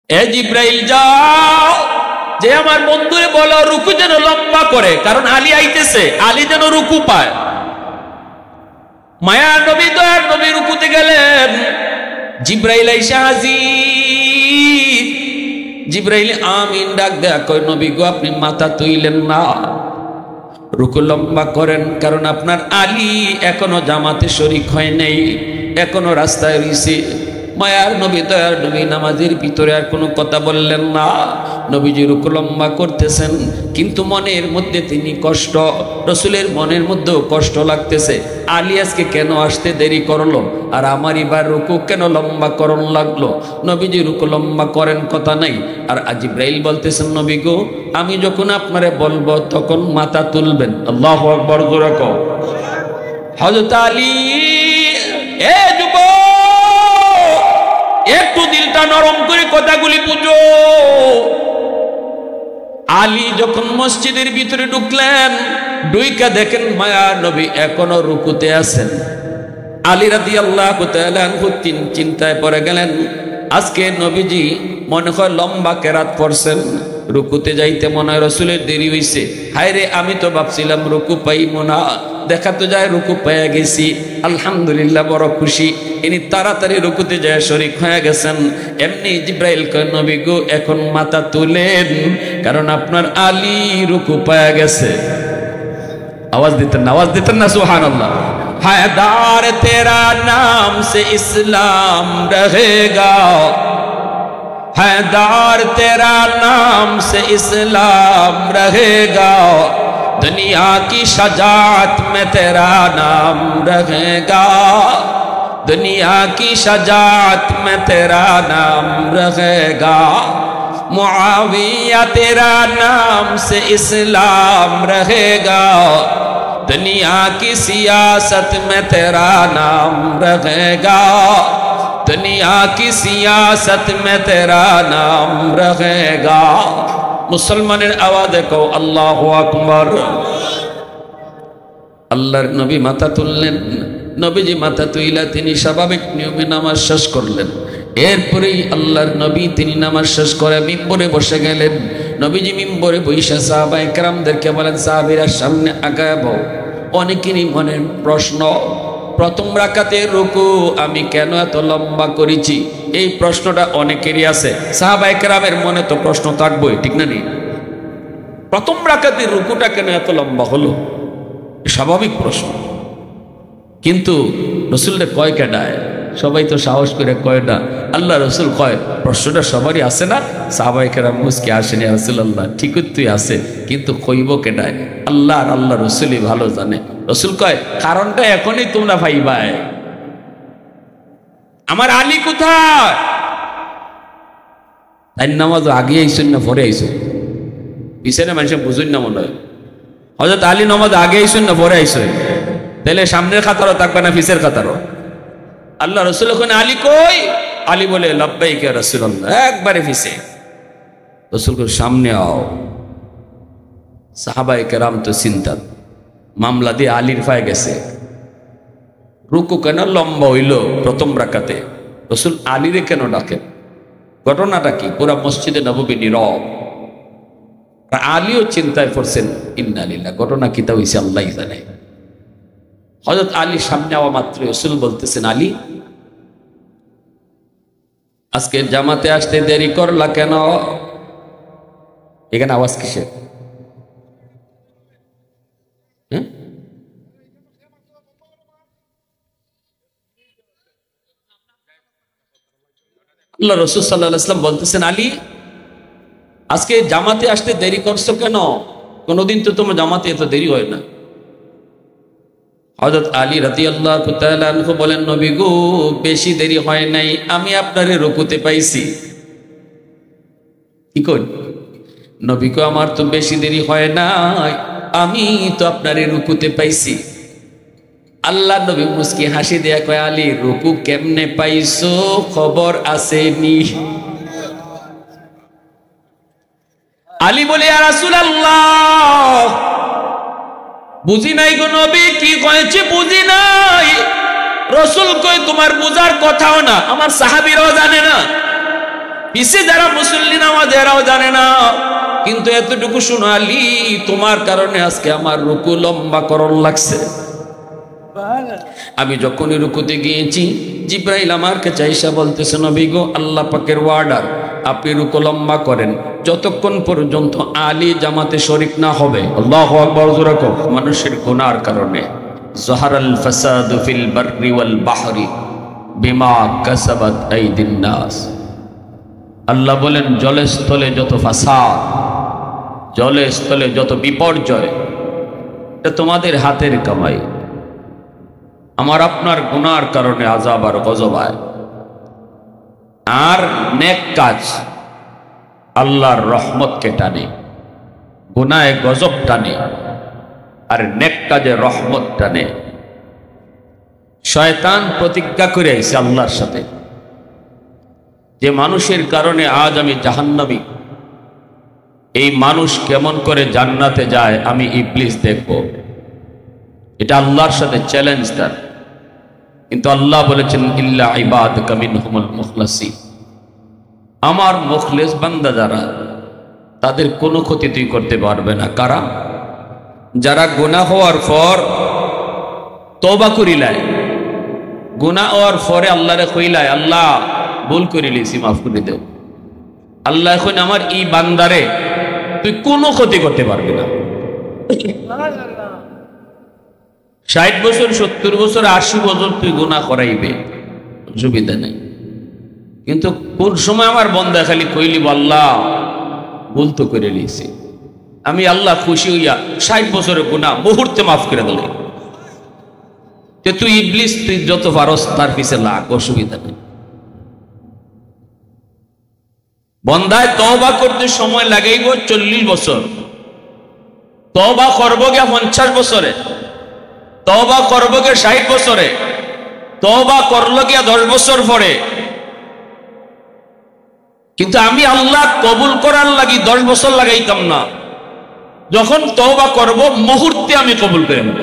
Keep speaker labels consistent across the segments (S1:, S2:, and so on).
S1: এ জিব্রাইল যাও, যে আমার বন্ধুরে বলো রুকু যেন লম্বা করে, কারণ আলী আইতেছে, আলী যেন রুকু পায়। মায়ার নবী দয়ার নবী রুকুতে গেলেন, জিব্রাইল আইসা হাজির। জিব্রাইল আমিন ডাক দেয়া কয়, নবী গো আপনি মাথা তুইলেন না, রুকু লম্বা করেন, কারণ আপনার আলী এখনো জামাতে শরীক হয় নাই, এখনো রাস্তায় রইছে। মায়ার নবী দয়ার নবী নামাজের ভিতরে আর কোনো কথা বললেন না। নবীজি রুকু লম্বা করতেছেন, কিন্তু মনের মধ্যে তিনি কষ্ট, রসুলের মনের মধ্যেও কষ্ট লাগতেছে। আলী আজকে কেন আসতে দেরি করলো, আর আমার এবার রুকু কেন লম্বা করণ লাগলো। নবীজি রুকু লম্বা করেন, কথা নাই। আর জিব্রাইল বলতেছেন, নবী গো আমি যখন আপনারে বলবো তখন মাথা তুলবেন। আল্লাহু আকবার, জোরে কও। হযরত আলী, এ যুবক, একটু দিলটা নরম করে কথাগুলি বুঝো। আলী যখন মসজিদের ভিতরে ঢুকলেন, ঢুইকা দেখেন মায়ার নবী এখনো রুকুতে আছেন। আলী রাদিয়াল্লাহু তাআলা আনহু চিন্তায় পড়ে গেলেন, আজকে নবীজি মনে হয় লম্বা কেরাত পড়ছেন, রুকুতে যাইতে মনে হয় রসুলের দেরি হইছে। হায় রে, আমি তো ভাবছিলাম রুকু পাইব না, দেখা তো যায় রুকু পেয়ে গেছি। আলহামদুলিল্লাহ, বড় খুশি। ইনি তাড়াতাড়ি রুকুতে যায় শরীক হয়ে গেছেন। এমনি জিব্রাইল কয়, নবী গো এখন মাথা তুলেন, কারণ আপনার আলী রুকু পেয়ে গেছে। আওয়াজ দিতেন না, আওয়াজ দিতেন না, সুবহানাল্লাহ। हैदार तेरा नाम से इस्लाम रहेगा, हैदार तेरा नाम से इस्लाम रहेगा, दुनिया की शजात में तेरा नाम रहेगा, दुनिया की शजात में तेरा नाम रहेगा, मुआविया तेरा नाम से इस्लाम रहेगा, दुनिया की सियासत में तेरा नाम रहेगा, दुनिया की सियासत में तेरा नाम रहेगा। मुसलमाনের আওয়াজে কও আল্লাহু আকবার। আল্লাহর নবী মাথা তুললেন। নবীজি মাথা তুইলা তিনি স্বাভাবিক নিয়মে নামাজ শেষ করলেন। এরপরেই আল্লাহর নবী তিনি নামাজ শেষ করে মিম্বরে বসে গেলেন। নবীজি মিম্বরে বৈশা সাহাবায়ে কেরামদেরকে বলেন, সাহাবীরা সামনে আগায় বও। অনেকেরই মনের প্রশ্ন, প্রথম রাকাতে রুকু আমি কেন এত লম্বা করেছি, এই প্রশ্নটা অনেকেরই আছে। সাহাবায়ে কেরামের মনে তো প্রশ্ন থাকবেই, ঠিক না? প্রথম রাকাতে রুকুটা কেন এত লম্বা হলো, স্বাভাবিক প্রশ্ন। কিন্তু রসুলটা কয় কেডায়, সবাই তো সাহস করে কয় না। আল্লাহ রসুল কয়, প্রশ্নটা সবারই আছে না? সাহাবায়ে কেরাম মুস্কি আসেন, ইয়া রাসূলুল্লাহ ঠিকই তুই আছে, কিন্তু কইব কেডায়? আল্লাহ আর আল্লাহ রসুলই ভালো জানে। রসুল কয়, কারণটা এখনই তোমরা পাইবাই। আমার আলী কোথায়? তাই নামাজ আগে আইসুন না পরে আইসুন? পিছনে মানুষের বুঝুন না মনে হয়। হযরত আলী নামাজ আগে আইসুন না পরে আইসুন? তাহলে সামনের কাতারও থাকবে না, পিছের কাতারও? আল্লাহ রসুল ওখানে, আলী কই? আলী বলে, লাব্বাইক ইয়া রাসূলুল্লাহ, একবারে পিছে। রসুল কই, সামনে আও। সাহাবায়ে কেরাম তো চিন্তা, মামলা দিয়ে আলীর পায়ে গেছে। রুকু কেন লম্বা হইল প্রথম রাকাতে? রসুল আলীরে কেন ডাকেন? ঘটনাটা কি? পুরা মসজিদে নববী নীরব। আলীও চিন্তায় পড়ছেন, ইন্না লিল্লাহ, ঘটনা কি তা হইছে আল্লাহই জানে। হযরত আলী সামনে আওয়া মাত্র রসুল বলতেছেন, আলী আজকে জামাতে আসতে দেরি করলা কেন? এখানে আওয়াজ কিসের? আল্লাহ রাসূল সাল্লাল্লাহু আলাইহি ওয়াসাল্লাম বলতেছেন, আলী আজকে জামাতে আসতে দেরি করছো কেন? কোনদিন তো তোমার জামাতে এত দেরি হয় না। হযরত আলী রাদিয়াল্লাহু তাআলা আনহু বলেন, নবী গো বেশি দেরি হয় নাই, আমি আপনারে রুকুতে পাইছি। কি কই? নবী গো আমার তো বেশি দেরি হয় নাই, আমি তো আপনারে রুকুতে পাইছি। আল্লাহ নবী মুস্কি হাসি দেয়া কয়, আলী রুকু কেমনে পাইছো, খবর আসেনি? আলী বলে, ইয়া রাসূলুল্লাহ বুঝি নাই গো নবী, কি কয়েছে বুঝি নাই। রসুল কই, তোমার বুঝার কথাও না, আমার সাহাবীরাও জানে না। পিছে যারা মুসল্লি নামাজ এরাও জানে না, কিন্তু এতটুকু শুনো আলী, তোমার কারণে আজকে আমার রুকু লম্বা করণ লাগছে। আমি যখনই রুকুতে গিয়েছি, জিব্রাইল আমার কাছে আইসা বলতেছে, নবী গো, আল্লাহ পাকের ওয়ার্ডার, আপনি রুকু লম্বা করেন যতক্ষণ পর্যন্ত আলী জামাতে শরীক না হবে। আল্লাহু আকবার জোরে কও। মানুষের গুনার কারণে যাহারাল ফাসাদু ফিল বাররি ওয়াল বাহরি বিমা কাসাবাত আইদিন নাস। আল্লাহ বলেন, জলে স্থলে যত ফাসাদ, জলে স্থলে যত বিপর্যয়, এটা তোমাদের হাতের কামাই। আমার আপনার গুনার কারণে আযাব আর গজব আয়। আর নেক কাজ আল্লাহর রহমতকে টানে, গুনাহে গজব টানে, আর নেক কাজে রহমত টানে। শয়তান প্রতিজ্ঞা করে আইছে আল্লাহর সাথে, যে মানুষের কারণে আজ আমি জাহান্নামী, এই মানুষ কেমন করে জান্নাতে যায় আমি ইবলিস দেখব। এটা আল্লাহর সাথে চ্যালেঞ্জ তার। কিন্তু আল্লাহ বলেছেন, ইল্লা ইবাদাকা মিনহুমুল মুখলাসিন, আমার মুখলেস বান্দা যারা, তাদের কোনো ক্ষতি তুই করতে পারবে না। কারা? যারা গুনাহ হওয়ার পর তওবা করিলায়, গুনাহ হওয়ার পরে আল্লাহরে কইলায়, আল্লাহ ভুল করে লিছি, মাফ করে দেও। আল্লাহ এখন আমার এই বান্দারে তুই কোনো ক্ষতি করতে পারবি না। 60 বছর, 70 বছর, 80 বছর তুই গুনাহ করাইবে, অসুবিধা নেই। কিন্তু কোন সময় আমার বন্দা খালি কইলি, আল্লাহ ভুল তো করে লিছি, আমি আল্লাহ খুশি হইয়া 60 বছরের গুনাহ মুহূর্তে মাফ করে দিল। তুই ইবলিস, তুই যত পারস তার পিছে লাগ, অসুবিধা নেই। বন্দায় তওবা করতে সময় লাগাইব 40 বছর, তওবা করব গে 50 বছরে, তওবা করব গে 60 বছরে, তওবা করলো গে 10 বছর পরে। কিন্তু আমি আল্লাহ কবুল করার লাগি 10 বছর লাগাইতাম না, যখন তওবা করব মুহূর্তে আমি কবুল করে নেব।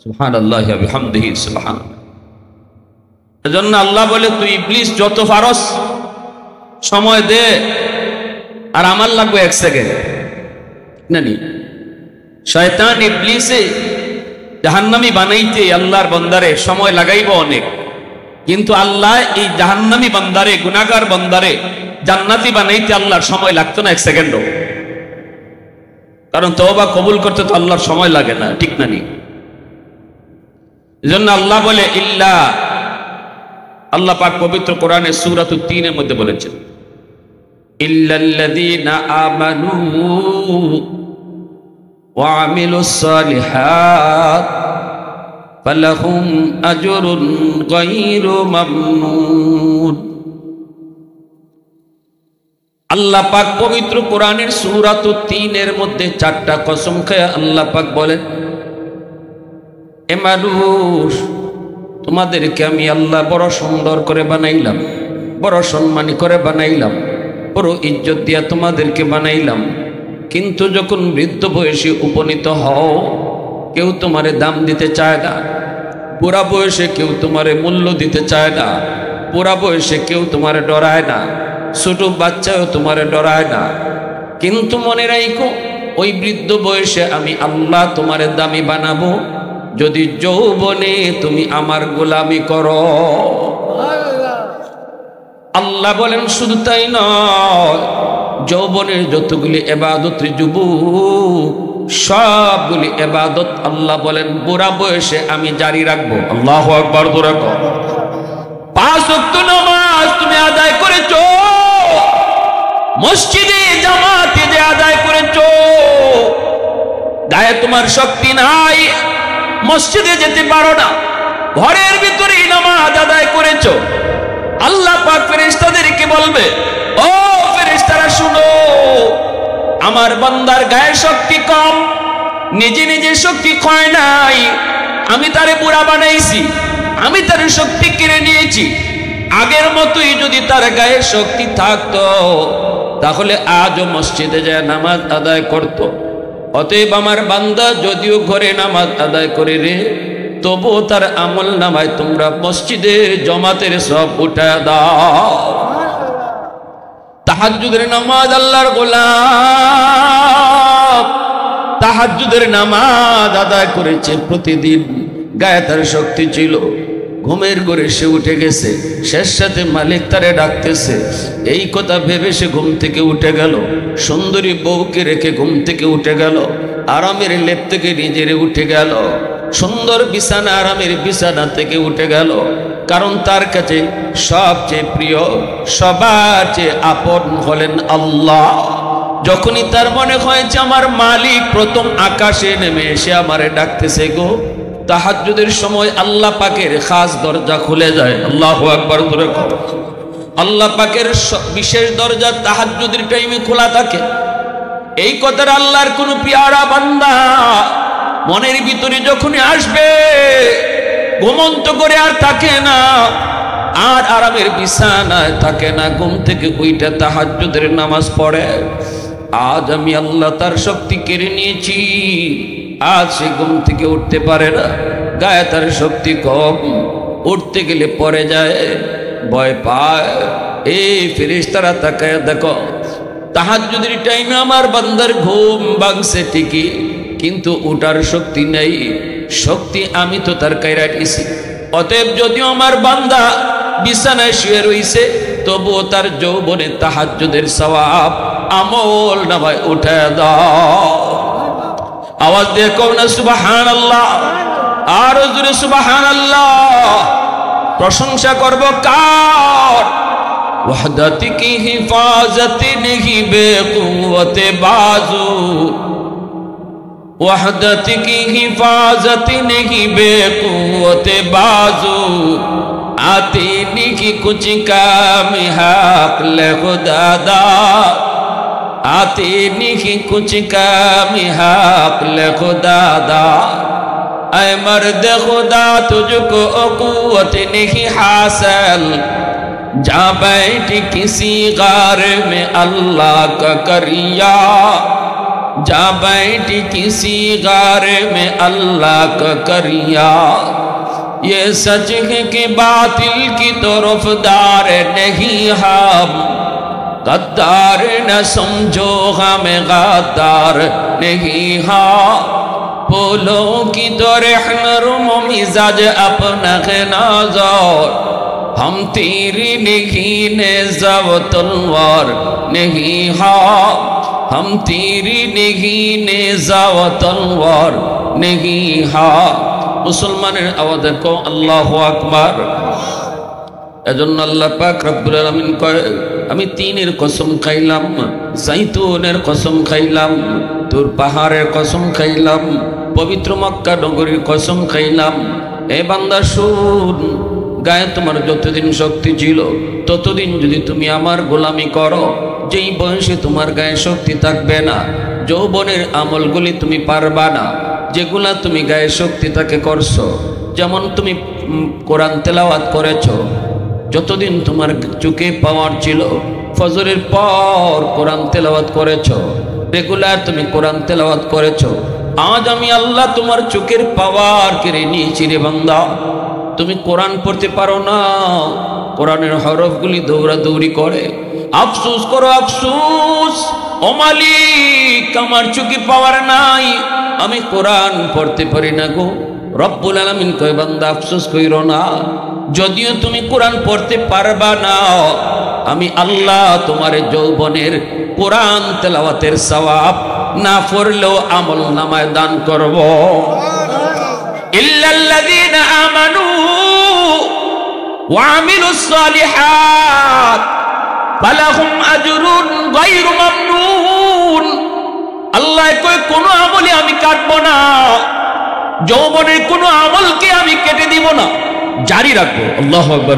S1: সুবহানাল্লাহি ওয়া বিহামদিহি, সুবহানাল্লাহ। এজন্য আল্লাহ বলে, তুই ইবলিস যত পারস সময় দে, আর আমার লাগবে 1 সেকেন্ড। নানি শয়তান ইবলিসে জাহান্নামী বানাইতে আল্লাহর বান্দারে সময় লাগাইব অনেক, কিন্তু আল্লাহ এই জাহান্নামী বান্দারে, গুনাহগার বান্দারে জান্নাতি বানাইতে আল্লাহর সময় লাগতো না 1 সেকেন্ডও। কারণ তওবা কবুল করতে তো আল্লাহর সময় লাগে না, ঠিক না? নি এজন্য আল্লাহ বলে, ইল্লা, আল্লাহ পাক পবিত্র কোরআনে সূরাতুত ৩ এর মধ্যে বলেছেন, ইল্লাল্লাযীনা আমানু ওয়া আমিলুস সালিহাত ফালাহুম আজরুন গায়রু মামনুন। আল্লাহ পাক পবিত্র কোরআনের সূরাতুত ৩ এর মধ্যে 4টা কসম খেয়ে আল্লাহ পাক বলেন, এ মানুষ, তোমাদেরকে আমি আল্লাহ বড় সুন্দর করে বানাইলাম, বড় সম্মানী করে বানাইলাম, বড় ইজ্জত দিয়া তোমাদেরকে বানাইলাম। কিন্তু যখন বৃদ্ধ বয়সে উপনীত হও, কেউ তোমারে দাম দিতে চায় না। বুড়া বয়সে কেউ তোমারে মূল্য দিতে চায় না। বুড়া বয়সে কেউ তোমারে ডরায় না, ছোট বাচ্চাও তোমারে ডরায় না। কিন্তু মনে রাখো, ওই বৃদ্ধ বয়সে আমি আল্লাহ তোমারে দামি বানাবো যদি যৌবনে তুমি আমার গোলামি করো। আল্লাহ বলেন, শুধু তাই নয়, যৌবনের যতগুলি ইবাদত যুবক, সবগুলি ইবাদত আল্লাহ বলেন বুড়া বয়সে আমি জারি রাখবো। আল্লাহু আকবার। 5 ওয়াক্ত নামাজ তুমি আদায় করেছো, মসজিদে জামাতে যে আদায় করেছো, গায়ে তোমার শক্তি নাই, মসজিদে যেতে পারো না, ঘরের ভিতরে নামাজ আদায় করেছো, আল্লাহ পাক ফেরেশতাদেরকে বলবে, ও ফেরেশতারা শুনো, আমার বান্দার গায়ে শক্তি কম, নিজে নিজে শক্তি ক্ষয় নাই, আমি তারে বুড়া বানাইছি, আমি তার শক্তি কেড়ে নিয়েছি। আগের মতোই যদি তার গায়ে শক্তি থাকতো, তাহলে আজও মসজিদে যায় নামাজ আদায় করত। অতএব আমার বান্দা যদিও ঘরে নামাজ আদায় করে রে, তবুও তার আমল নামায় তোমরা মসজিদের জমাতের সব উঠা দাও। তাহাজ্জুদের নামাজ আল্লাহর গোলাম তাহাজ্জুদের নামাজ আদায় করেছে প্রতিদিন। গায়ে তার শক্তি ছিল, ঘুমের ঘরে সে উঠে গেছে, শেষ সাথে মালিক তারে ডাকতেছে। এই কথা ভেবে সে ঘুম থেকে উঠে গেল, সুন্দরী বউকে রেখে ঘুম থেকে উঠে গেল, আরামের লেপ থেকে নিজের উঠে গেল, সুন্দর বিছানা আরামের বিছানা থেকে উঠে গেল। কারণ তার কাছে সবচেয়ে প্রিয়, সবার চেয়ে আপন হলেন আল্লাহ। যখনই তার মনে হয়েছে আমার মালিক প্রথম আকাশে নেমে এসে আমারে ডাকতেছে গো, তাহাজ্জুদের সময় আল্লাহ পাকের খাস দরজা খুলে যায়। আল্লাহু আকবার। আল্লাহ পাকের বিশেষ দরজা তাহাজ্জুদের টাইমে খোলা থাকে। এই কথার আল্লাহর কোন পিয়ারা বান্দা মনের ভিতরে যখনই আসবে, ঘুমন্ত করে আর থাকে না, আর আরামের বিছানায় থাকে না, ঘুম থেকে ওইটা তাহাজ্জুদের নামাজ পড়ে। আজ আমি আল্লাহ তার শক্তি কেড়ে নিয়েছি, আজ সে ঘুম থেকে উঠতে পারে না, গায়ে তার শক্তি কম, উঠতে গেলে পড়ে যায়, ভয় পায়। এই ফেরেশতারা তাকায় দেখো, তাহাজ্জুদের টাইমে আমার বান্দার ঘুম ভাঙছে ঠিকই, কিন্তু উঠার শক্তি নেই। শক্তি আমি তো তার কায়রা দিয়েছি। অতএব যদিও আমার বান্দা বিছানায় শুয়ে রইছে, তবুও তার যৌবনে তাহাজ্জুদের সওয়াব আমল নামায় উঠে দাও। আওয়াজ দিয়ে কও না সুবহানাল্লাহ, আর জোরে সুবহানাল্লাহ। প্রশংসা করব কার? ওয়াহদাতি কি হিফাজত নেহি বেকুওয়াতে বাজু, ওয়াহদাতি কি হিফাজত নেহি বেকুওয়াতে বাজু, आती नहीं कुछ काम हक ले खुदा दा, आती नहीं कुछ काम हक ले खुदा दा। ऐ मर्द खुदा तुझको कुव्वत नहीं हासिल, जा बैठी किसी गार में अल्लाह का करिया, जा बैठी किसी गार में अल्लाह का करिया। ये सच है कि बातिल की तरफदार नहीं हम, गद्दार न समझो हमें गद्दार नहीं हाँ। फूलों की तरह नरम मिजाज अपना है नाज़र, हम तेरी नहीं नेज़ा व तलवार नहीं हाँ, हम तेरी नहीं नेज़ा व तलवार नहीं हाँ। মুসলমানের আওয়াজে কো আল্লাহু আকবার। এজন্য আল্লাহ পাক রব্বুল আলামিন কয়, আমি তিনের কসম খাইলাম, জাইতুনের কসম খাইলাম, তুর পাহাড়ের কসম খাইলাম, পবিত্র মক্কা নগরীর কসম খাইলাম। এ বান্দা শুন, গায়ে তোমার যতদিন শক্তি ছিল ততদিন যদি তুমি আমার গোলামি করো, যেই বয়সে তোমার গায়ে শক্তি থাকবে না, যৌবনের আমলগুলি তুমি পারবা না, যেগুলা তুমি গায়ে শক্তি তাকে করছো। যেমন তুমি কোরআন তেলাওয়াত করেছো, যতদিন তোমার চোখে পাওয়ার ছিল, ফজরের পর কোরআন তেলাওয়াত করেছো, রেগুলার তুমি কোরআন তেলাওয়াত করেছো। আজ আমি আল্লাহ তোমার চোখের পাওয়ার কেড়ে নিয়েছি রে বান্দা। তুমি কোরআন পড়তে পারো না, কোরআনের হরফগুলি দৌড়াদৌড়ি করে, আফসোস করো আফসোস, ও মালিক আমার চোখে পাওয়ার নাই, আমি কোরআন পড়তে পারি না গো। রব্বুল আলামিন কয় বান্দা আফসোস কইরো না, যদিও তুমি কোরআন পড়তে পারবা না, আমি আল্লাহ তোমার যৌবনের কোরআন তেলাওয়াতের সওয়াব না পড়লেও আমল নামায় দান করব। ইল্লাল্লাযীনা আমানু ওয়া আমিলুস সালিহাত ফালাহুম আজরুন গায়রু মামনুন। আল্লাহ কয় কোন আমলে আমি কাটবো না, যৌবনের কোন আমলকে আমি কেটে দিব না, জারি রাখবো। আল্লাহু আকবার।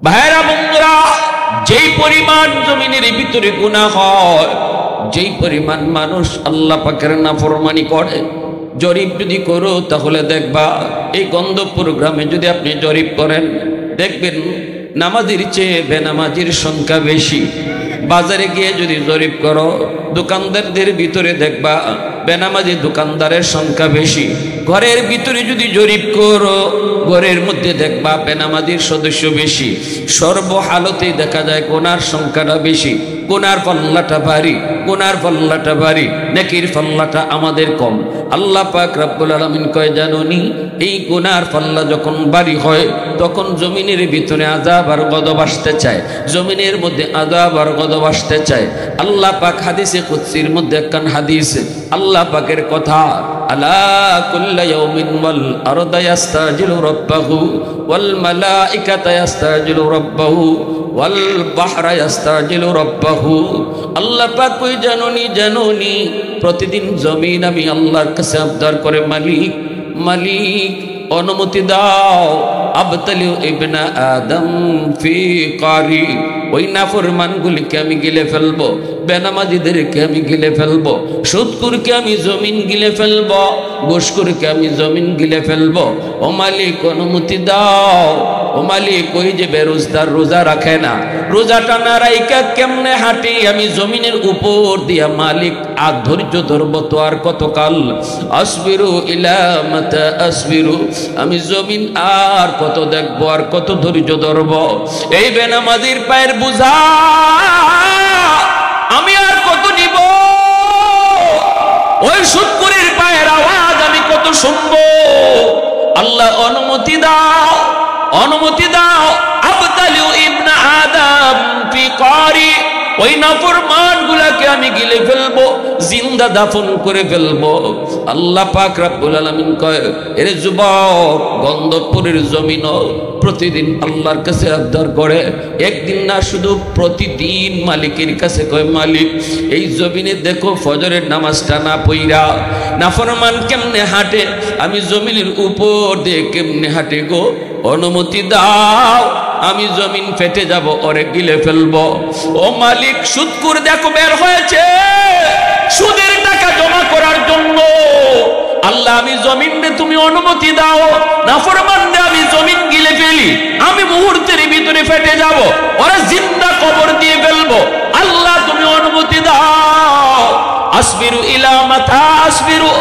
S1: ভাইরা বন্ধুরা, যেই পরিমাণ জমিনের ভিতরে গুনাহ হয়, যেই পরিমাণ মানুষ আল্লাহ পাকের নাফরমানি করে, জরিপ যদি করো তাহলে দেখবা, এই গন্ধপুর গ্রামে যদি আপনি জরিপ করেন দেখবেন নামাজির চেয়ে বেনামাজির সংখ্যা বেশি। বাজারে গিয়ে যদি জরিপ করো, দোকানদারদের ভিতরে দেখবা বেনামাজি দোকানদারের সংখ্যা বেশি। ঘরের ভিতরে যদি জরিপ করো, ঘরের মধ্যে দেখবা বেনামাজির সদস্য বেশি। সর্বহালতেই দেখা যায় গুনার সংখ্যাটা বেশি, গুনার পাল্লাটা ভারী, গুনার পাল্লাটা ভারী, নেকির পাল্লাটা আমাদের কম। আল্লাহ পাক রব্বুল আলামিন কয়, জানোনি এই গুনার পাল্লা যখন ভারী হয় তখন জমিনের ভিতরে আযাব আর গজব আসতে চায়, জমিনের মধ্যে আযাব আর গজব আসতে চায়। আল্লাহ পাক হাদিসে কুদসির মধ্যে একখান হাদিস, আল্লাহ পাকের কথা, আলা কুল্লা ইয়াউমিন ওয়াল আরদা ইয়াস্তাজিলু রাব্বাহু ওয়াল মালাইকাতু ইয়াস্তাজিলু রাব্বাহু ওয়াল বাহরা ইয়াস্তাজিলু রাব্বাহু। আল্লাহ পাক কই, জানোনি জানোনি প্রতিদিন জমিন আমি আল্লাহর কাছে আবদার করে, মালিক মালিক অনুমতি দাও, আবতালিউ ইবনা আদম ফি কারি, ওই নাফরমানগুলিকে আমি গিলে ফেলবো, বেনামাজিদেরকে আমি গিলে ফেলবো, সুদখোরকে আমি জমিন গিলে ফেলবো, ঘুষখোরকে আমি জমিন গিলে ফেলবো। ও মালিক অনুমতি দাও। ও মালিক, ওই যে বেরোজদার রোজা রাখে না, রোজাটা না রাইকা কেমনে হাঁটি আমি জমিনের উপর দিয়া, মালিক আর ধৈর্য ধরবো তো আর কতকাল? আসবিরু ইলা মাতা আসবিরু, আমি জমিন আর কত দেখবো, আর কত ধৈর্য ধরবো? এই বেনামাজির পায়ের বুঝা আমি আর কত নিব? ওই সুদখোরের পায়ের আওয়াজ আমি কত শুনবো? আল্লাহ অনুমতি দাও, অনুমতি দাও। আবতালিউ ইবনা আদম ফি কারি, ওই নাফরমান গুলাকে আমি গিলে ফেলবো, জিন্দা দাফন করে ফেলবো। আল্লাহ পাক রব্বুল আলামিন কয়, এরে যুবক, গন্ধবপুরের জমিনও প্রতিদিন আল্লাহর কাছে আবদার করে, একদিন না শুধু প্রতিদিন মালিকের কাছে কয়, মালিক এই জমিনে দেখো ফজরের নামাজটা না পইরা নাফরমান কেমনে হাঁটে, আমি জমিনের উপর দিয়ে কেমনে হাঁটে গো, অনুমতি দাও, আমি জমিন ফেটে যাব, ওরে গিলে ফেলবো। ও মালিক, সুদখোর দেখো বের হয়েছে সুদের টাকা জমা করার জন্য। আল্লাহ, আমি জমিন রে তুমি অনুমতি দাও, নাফরমান রে আমি জমিন গিলে ফেলি, আমি মুহূর্তের ভিতরে ফেটে যাব, ওরা জিন্দা কবর দিয়ে ফেলবো। আল্লাহ, তুমি অনুমতি দাও। আসবিরু ইলা মাতা আসবিরু,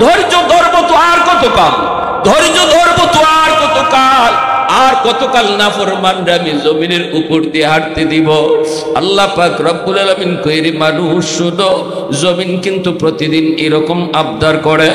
S1: ধৈর্য ধরবো তো আর কতকাল, ধৈর্য ধরবো তো আর কতকাল, আর কতকাল নাফরমানরা আমি জমিনের উপর দিয়ে হাঁটতে দিব? আল্লাহ পাক রব্বুল আলামিন কইরে, মানুষ শুনো, জমিন কিন্তু প্রতিদিন এরকম আবদার করে।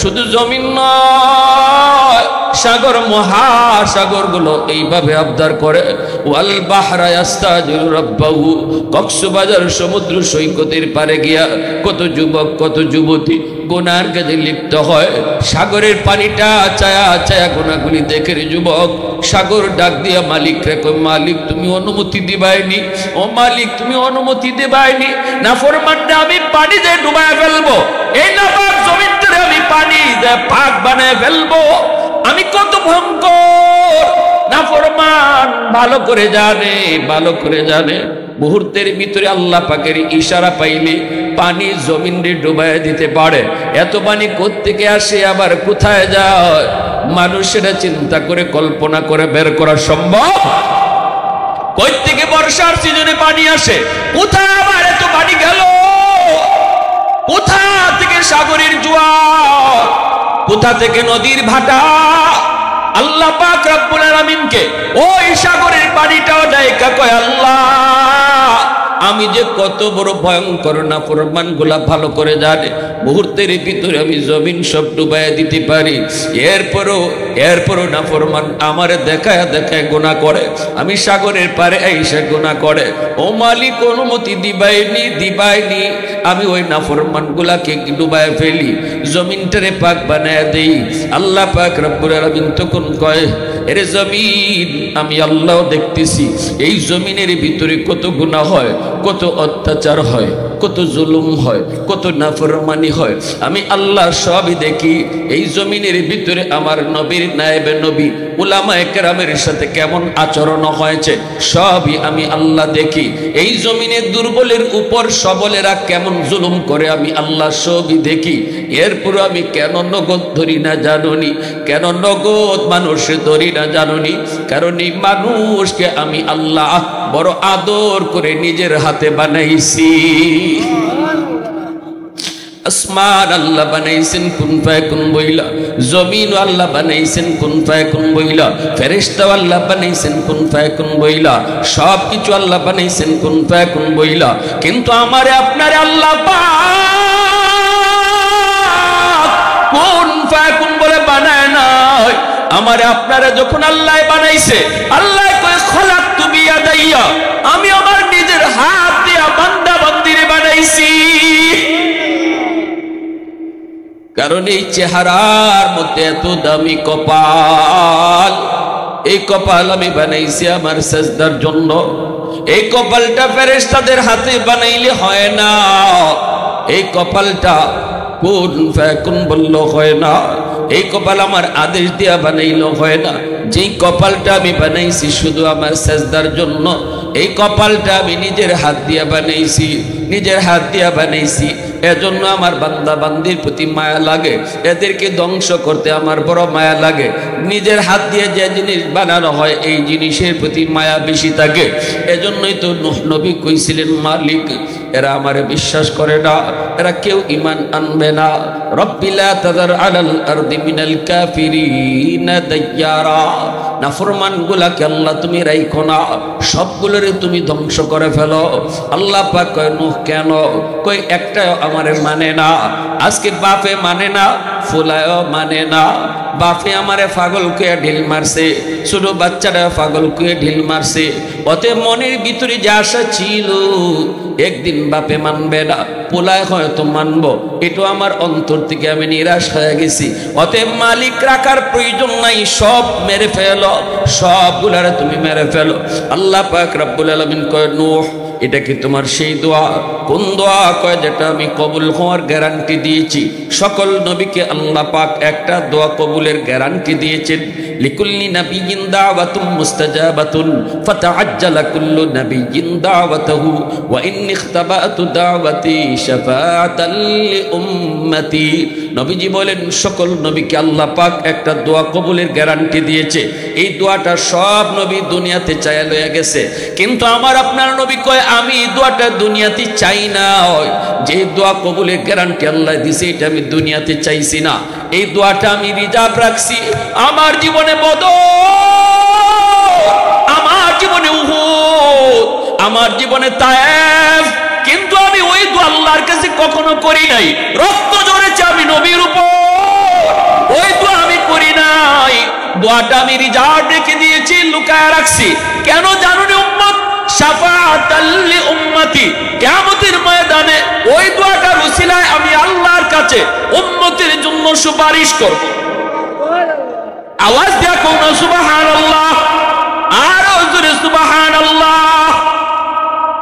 S1: শুধু জমিন নয়, সাগর মহাসাগর গুলো এইভাবে আবদার করে। ওয়াল বাহরা ইয়াস্তাজিলু রাব্বাহু, কক্সবাজার সমুদ্র সৈকতের পারে গিয়া কত যুবক কত যুবতী গুনার কাজে লিপ্ত হয়। সাগরের পানিটা চায়া চায়া গুনাহগুলি দেখে যুবক সাগর ডাক দিয়া মালিক রে কয়, মালিক তুমি অনুমতি দিবাইনি, ও মালিক তুমি অনুমতি দিবাইনি, নাফরমানটা আমি পানি দিয়ে ডুবায় ফেলবো, এই নাপাক জমিনটারে আমি পানি দিয়ে পাক বানায় ফেলবো। আমি কত ভয়ঙ্কর, নাফরমান ভালো করে জানে, ভালো করে জানে। মুহূর্তের ভিতরে আল্লাহ পাকের ইশারা পাইলে পানি জমিনে ডুবাইয়া দিতে পারে। এত পানি কোত্থেকে আসে, আবার কোথায় যায়, মানুষেরা চিন্তা করে কল্পনা করে বের করা সম্ভব? কই থেকে বর্ষার সিজনে পানি আসে, কোথায় আবার এত পানি গেল, কোথা থেকে সাগরের জোয়ার, কোথা থেকে নদীর ভাটা? আল্লাহ পাক রব্বুল আলামিনকে ওই সাগরের পানিটাও ডাইকা কয়, আল্লাহ আমি যে কত বড় ভয়ঙ্কর নাফরমান গুলা ভালো করে জানে, মুহূর্তের ভিতরে আমি জমিন সব ডুবাইয়া দিতে পারি। এরপরও নাফরমান আমারে দেখায় দেখায় গুনাহ করে, আমি সাগরের পারে এসে গুনাহ করে। ও মালিক অনুমতি দিবাইনি, আমি ওই নাফরমান গুলাকে ডুবাইয়া ফেলি, জমিনটারে পাক বানায় দেই। আল্লাহ পাক রব্বুল আলামিন তখন কয়, এরে জমিন, আমি আল্লাহ দেখতেছি এই জমিনের ভিতরে কত গুনাহ হয়, কত অত্যাচার হয়, কত জুলুম হয়, কত নাফরমানি হয়, আমি আল্লাহ সবই দেখি। এই জমিনের ভিতরে আমার নবীর নায়েবে নবী উলামায়ে কেরামের সাথে কেমন আচরণ হয়েছে সবই আমি আল্লাহ দেখি। এই জমিনে দুর্বলের উপর সবলেরা কেমন জুলুম করে আমি আল্লাহ সবই দেখি। এরপর আমি কেন নগদ ধরি না জানুনি, কেন নগদ মানুষে ধরি না জানুনি? কারণ এই মানুষকে আমি আল্লাহ বড় আদর করে নিজের হাতে বানাইছি। আসমান আল্লাহ বানাইছেন কুন ফায়াকুন বইলা, জমিন আল্লাহ বানাইছেন কুন ফায়াকুন বইলা, ফেরেশতা আল্লাহ বানাইছেন কুন ফায়াকুন বইলা, সব কিছু আল্লাহ বানাইছেন কুন ফায়াকুন বইলা। কিন্তু আমারে আপনারে আল্লাহ পাক কুন ফায়াকুন বলে বানায় নাই। আমারে আপনারে যখন আল্লাহ বানাইছে, আল্লাহ কয় খলাকতু বিয়াদাইয়া, আমি আমার নিজের হাত দিয়ে বান্দা বান্দিরে বানাইছি। কারণ এই চেহারার মধ্যে এত দামি কপাল, এই কপাল আমি বানাইছি আমার সেজদার জন্য। এই কপালটা ফেরেশতাদের হাতে বানাইলে হয় না, এই কপালটা কুন ফায়াকুন বলল হয় না, এই কপাল আমার আদেশ দিয়া বানাইল হয় না। যেই কপালটা আমি বানাইছি শুধু আমার সেজদার জন্য, এই কপালটা আমি নিজের হাত দিয়া বানাইছি, নিজের হাত দিয়া বানাইছি। এজন্য আমার বান্দা বান্দির প্রতি মায়া লাগে, এদেরকে ধ্বংস করতে আমার বড় মায়া লাগে। নিজের হাত দিয়ে যে জিনিস বানানো হয় এই জিনিসের প্রতি মায়া বেশি থাকে। এজন্যই তো নূহ নবী কইছিলেন, মালিক এরা আমারে বিশ্বাস করে না, এরা কেউ ঈমান আনবে না। রব্বি লা তাযার আলাল আরদি মিনাল কাফিরিনা দাইয়ারা, নাফরমান গুলাকে আল্লাহ তুমি রাইখো না, সবগুলোরে তুমি ধ্বংস করে ফেলো। আল্লাহ পাক কয় নূহ কেন? কই একটাও আমারে মানে না। আজকে বাপে মানে না, ফুলায়ও মানে না। বাপে আমারে পাগল কুয়ে ঢিল মারছে, ছোট বাচ্চারা পাগল কুয়ে ঢিল মারছে। ওতে মনের ভিতরে যে আশা ছিল একদিন বাপে মানবে না, পোলায় হয়তো মানবো, এটা আমার অন্তর থেকে আমি নিরাশ হয়ে গেছি। অতএব মালিক রাখার প্রয়োজন নাই, সব মেরে ফেলো, সবগুলারে তুমি মেরে ফেলো। আল্লাহ পাক রব্বুল আলামিন কয় নূহ এটা কি তোমার সেই দোয়া? কোন দোয়া? কয় যেটা আমি কবুল হওয়ার গ্যারান্টি দিয়েছি। সকল নবীকে আল্লাহ পাক একটা দোয়া কবুলের গ্যারান্টি দিয়েছেন। লিকুল্লি নাবিয়্যিন দাওয়াতুম মুস্তাজাবাতুন ফাতাআজ্জালা কুল্লু নাবিয়্যিন দাওয়াতাহু ওয়া ইন্নী ইখতাবাতু দাওয়াতি শাফাআতাল লিউম্মতি। নবীজি বলেন সকল নবীকে আল্লাহ পাক একটা দোয়া কবুলের গ্যারান্টি দিয়েছে। এই দোয়াটা সব নবী দুনিয়াতে চাইয়া লইয়া গেছে, কিন্তু আমার আপনার নবী কয় আমি দোয়াটা দুনিয়াতে চাই না। যে দোয়া কবুলের গ্যারান্টি আল্লাহ দিছে এটা আমি দুনিয়াতে চাইছি না, এই দোয়াটা আমি রিজার্ভ রাখছি আমার জীবনে বদর, আমার জীবনে উহুদ, আমার জীবনে তায়েফ। কিন্তু আমি ওই দোয়া আল্লাহর কাছে কখনো করি নাই। রক্ত ঝরেছে আমি নবীর উপর, ওই দোয়া আমি করি নাই। দোয়াটা আমি রিজার্ভ রেখে দিয়েছি, লুকায় রাখছি। কেন জানুনি উম্মত? শাফাআতাল লিউম্মতি, কিয়ামতের ময়দানে ওই দোয়াটার উসিলায় আমি আল্লাহর কাছে উম্মতের জন্য সুপারিশ করব। আওয়াজ দিয়া কোন সুবহানাল্লাহ, আর জোরে সুবহানাল্লাহ।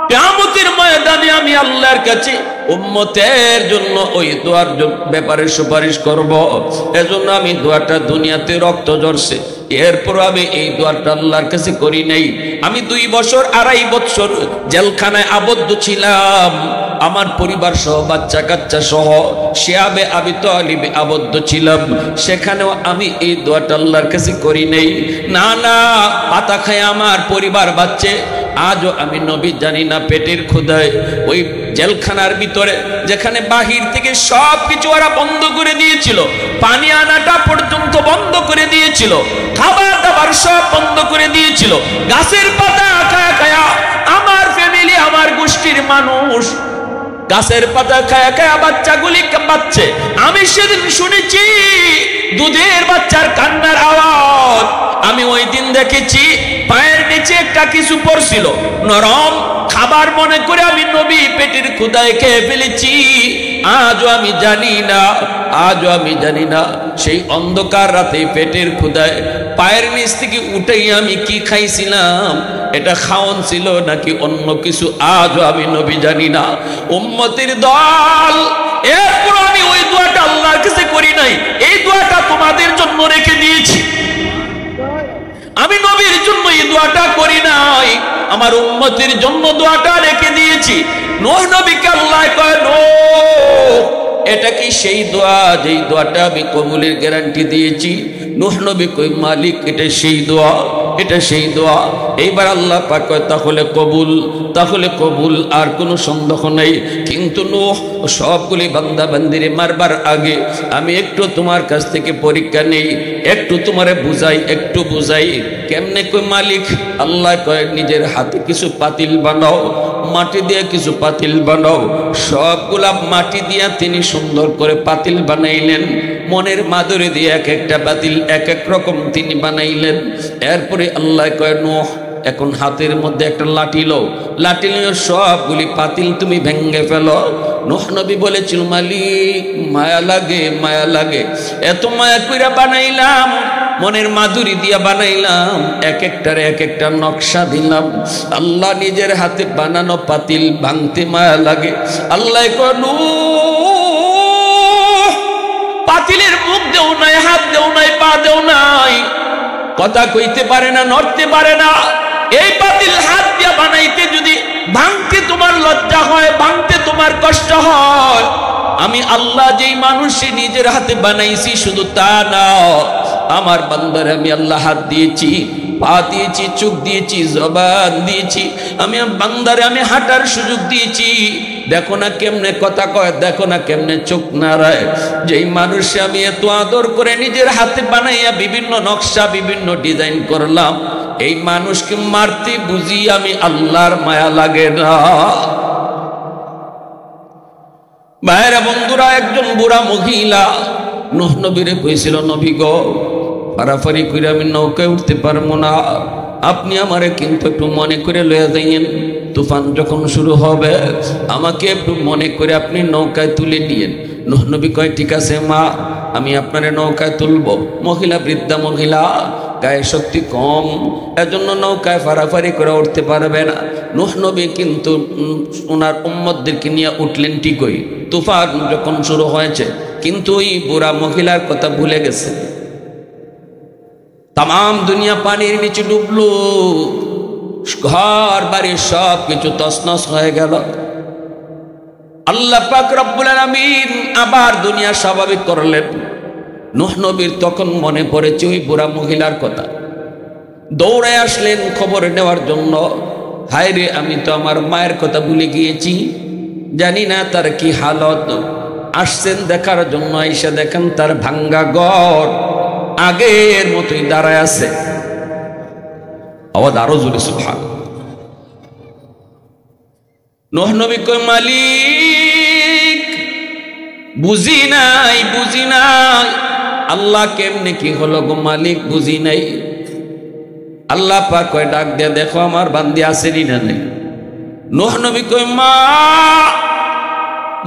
S1: কিয়ামতের ময়দানে আমি আল্লাহর কাছে উম্মতের জন্য ওই দোয়ার ব্যাপারে সুপারিশ করব। এজন্য আমি দোয়াটা দুনিয়াতে রক্ত ঝরছে, এরপর আমি এই দোয়াটা আল্লাহর কাছে করি নাই। আমি 2 বছর 2.5 বছর জেলখানায় আবদ্ধ ছিলাম, আমার পরিবার সহ বাচ্চা কাচ্চা সহ শিয়াবে আবি তালিবে আবদ্ধ ছিলাম। সেখানেও আমি এই দোয়াটা আল্লাহর কাছে করি নাই। না না, পাতা খায় আমার পরিবার বাচ্চে। আজও আমি নবী জানি না পেটের ক্ষুধায় ওই জেলখানার ভিতরে, যেখানে বাহির থেকে সব কিছু ওরা বন্ধ করে দিয়েছিল, পানি আনাটা পর্যন্ত বন্ধ করে দিয়েছিল, খাবার দাবার সব বন্ধ করে দিয়েছিল, গাছের পাতা খায়া খায়া আমার ফ্যামিলি, আমার গোষ্ঠীর মানুষ গাছের পাতা খায়া খায়া বাচ্চাগুলি বাচ্চে। আমি সেদিন শুনেছি দুধের বাচ্চার কান্নার আওয়াজ। আমি ওই দিন দেখেছি পায়ের নিচে একটা কিছু পড়ছিল, নরম খাবার মনে করে আমি নবী পেটের ক্ষুধায় খেয়ে ফেলেছি। আজও আমি জানি না, আজও আমি জানি না সেই অন্ধকার রাতে পেটের ক্ষুধায় পায়ের নিচ থেকে উঠেই আমি কি খাইছিলাম, এটা খাওয়ান ছিল নাকি অন্য কিছু, আজও আমি নবী জানি না। উম্মতের দল, এরপর আমি ওই দোয়াটা আল্লাহর কাছে করি নাই, এই দোয়াটা তোমাদের জন্য রেখে দিয়েছি। আমি নবীর জন্য এই দোয়াটা করি নাই, আমার উম্মতের জন্য দোয়াটা রেখে দিয়েছি। নূহ নবীকে আল্লাহ কয় নূহ এটা কি সেই দোয়া যেই দোয়াটা আমি কবুলের গ্যারান্টি দিয়েছি? নূহ নবী কই মালিক এটা সেই দোয়া, এটা সেই দোয়া। এইবার আল্লাহ পাক কয় তাহলে কবুল, তাহলে কবুল, আর কোনো সন্দেহ নেই। কিন্তু নূহ সবগুলি বান্দা বান্দিরে মারবার আগে আমি একটু তোমার কাছ থেকে পরীক্ষা নেই, একটু তোমারে বুঝাই, একটু বুঝাই। কেমনে? কই মালিক আল্লাহ কয় নিজের হাতে কিছু পাতিল বানাও, মাটি দিয়ে কিছু পাতিল বানাও। সবগুলা মাটি দিয়া তিনি সুন্দর করে পাতিল বানাইলেন, মনের মাধুরী দিয়ে এক একটা পাতিল এক এক রকম তিনি বানাইলেন। এরপরে আল্লাহ কয় নূহ এখন হাতের মধ্যে একটা লাঠি লও, লাঠি নিয়ে সবগুলি পাতিল তুমি ভেঙ্গে ফেলো। নূহ নবী বলেছিল মালিক মায়া লাগে, মায়া লাগে, এত মায়া কইরা বানাইলাম, মনের মাধুরী দিয়া বানাইলাম, এক একটার এক একটা নকশা দিলাম। আল্লাহ নিজের হাতে বানানো পাতিল ভাঙতে মায়া লাগে। আল্লাহ কয় নূহ পাতিলের মুখ দেও নাই, হাত দেও নাই, পা দেও নাই, কথা কইতে পারে না, নড়তে পারে না। এই পাতিল হাত দিয়া বানাইতে যদি ভাঙতে তোমার লজ্জা হয়, ভাঙতে তোমার কষ্ট হয়, আমি আল্লাহ যেই মানুষে নিজের হাতে বানাইছি শুধু তা না, আমার বান্দারে আমি আল্লাহ হাত দিয়েছি, পা দিয়েছি, চোখ দিয়েছি, জবান দিয়েছি, আমি বান্দারে আমি হাঁটার সুযোগ দিয়েছি। দেখো না কেমনে কথা কয়, দেখো না কেমনে চোখ নাড়ায়। যেই মানুষে আমি এত আদর করে নিজের হাতে বানাইয়া বিভিন্ন নকশা বিভিন্ন ডিজাইন করলাম, এই মানুষকে মারতে বুঝি আমি আল্লাহর মায়া লাগে না? ভাইরা বন্ধুরা, একজন বুড়া মহিলা নূহ নবীরে কইছিল নবী গো ফারাফারি করে আমি নৌকায় উঠতে পারবো না, আপনি আমারে কিন্তু একটু মনে করে লইয়া যাইয়েন, তুফান যখন শুরু হবে আমাকে একটু মনে করে আপনি নৌকায় তুলে নিয়েন। নূহ নবী কয় ঠিক আছে মা, আমি আপনারে নৌকায় তুলব। মহিলা, বৃদ্ধা মহিলা, গায়ে শক্তি কম, এজন্য নৌকায় ফারাফারি করে উঠতে পারবে না। নূহ নবী কিন্তু ওনার উম্মতদেরকে নিয়ে উঠলেন ঠিকই, তুফান যখন শুরু হয়েছে, কিন্তু ওই বুড়া মহিলার কথা ভুলে গেছে। তাম দুনিয়া পানির নিচে ডুবলো, ঘর বাড়ি সব কিছু তছনছ হয়ে গেল। আল্লাহ পাক রব্বুল আলামিন আবার দুনিয়া স্বাভাবিক করলেন। নূহ নবীর তখন মনে পড়েছে ওই বুড়া মহিলার কথা, দৌড়ে আসলেন খবর নেওয়ার জন্য। হায় রে, আমি তো আমার মায়ের কথা ভুলে গিয়েছি, জানি না তার কি হালত। আসছেন দেখার জন্য, আইসা দেখেন তার ভাঙ্গা ঘর আগের মতোই দাঁড়ায় আছে। আওয়াজ আরো জোরে সুবহান। নূহ নবী কয় মালিক বুঝি নাই, বুঝি নাই, আল্লাহ কেমনে কি হলো গো মালিক, বুঝি নাই। আল্লাহ পাক কয় ডাক দিয়ে দেখো আমার বান্দি আসেনি না নেই। নূহ নবী কয় মা,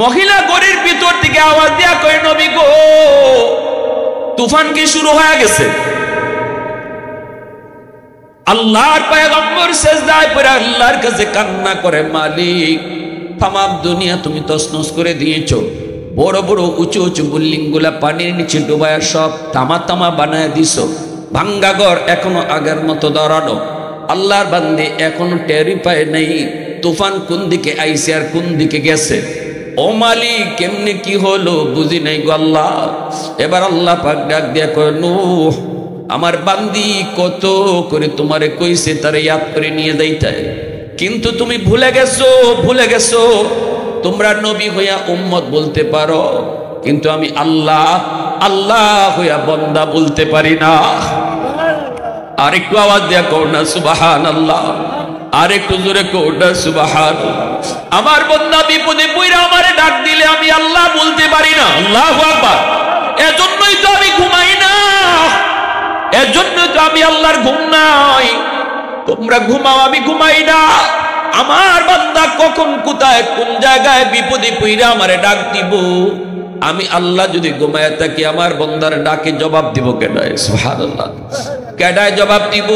S1: মহিলা গড়ির ভিতর থেকে আওয়াজ দিয়া কয় নবী গো তুফান কি শুরু হয়ে গেছে? আল্লাহর পয়গম্বর সিজদায় পড়ে আল্লাহর কাছে কান্না করে মালিক তামাম দুনিয়া তুমি তছনছ করে দিয়েছো, বড় বড় উঁচু উঁচু বিল্ডিং গুলা পানির নিচে ডুবায়া সব তামা তামা বানায় দিছো, ভাঙ্গা ঘর এখনো আগের মতো দাঁড়ানো। আল্লাহর বান্দে এখনো টেরি পায় নেই তুফান কোন দিকে আইছে আর কোন দিকে গেছে। ও মালিক কেমনে কি হলো বুঝি নাই গো আল্লাহ। এবার আল্লাহ পাক ডাক দিয়া কয় নূহ আমার বান্দি কত করে তোমারে কইছে তারে ইয়াদ করে নিয়ে যাইতে, কিন্তু তুমি ভুলে গেছো, ভুলে গেছো। তোমরা নবী হইয়া উম্মত বলতে পারো, কিন্তু আমি আল্লাহ আল্লাহ হইয়া বান্দা বলতে পারি না। আর একটু আওয়াজ দিয়া কও না সুবহানাল্লাহ, আর একটু জোরে কও না সুবহানাল্লাহ। আমার বান্দা বিপদে পড়ে আমারে ডাক দিলে আমি আল্লাহ বলতে পারি না। আল্লাহু আকবার। এজন্যই তো আমি ঘুমাই না, এজন্য তো আমি আল্লাহর ঘুম নাই। তোমরা ঘুমাও, আমি ঘুমাই না। আমার বান্দা কখন কোথায় কোন জায়গায় বিপদে পড়ে আমারে ডাক দিব, আমি আল্লাহ যদি ঘুমায় থাকি আমার বান্দার ডাকে জবাব দিব কেডায়? সুবহানাল্লাহ, কেডায় জবাব দিব?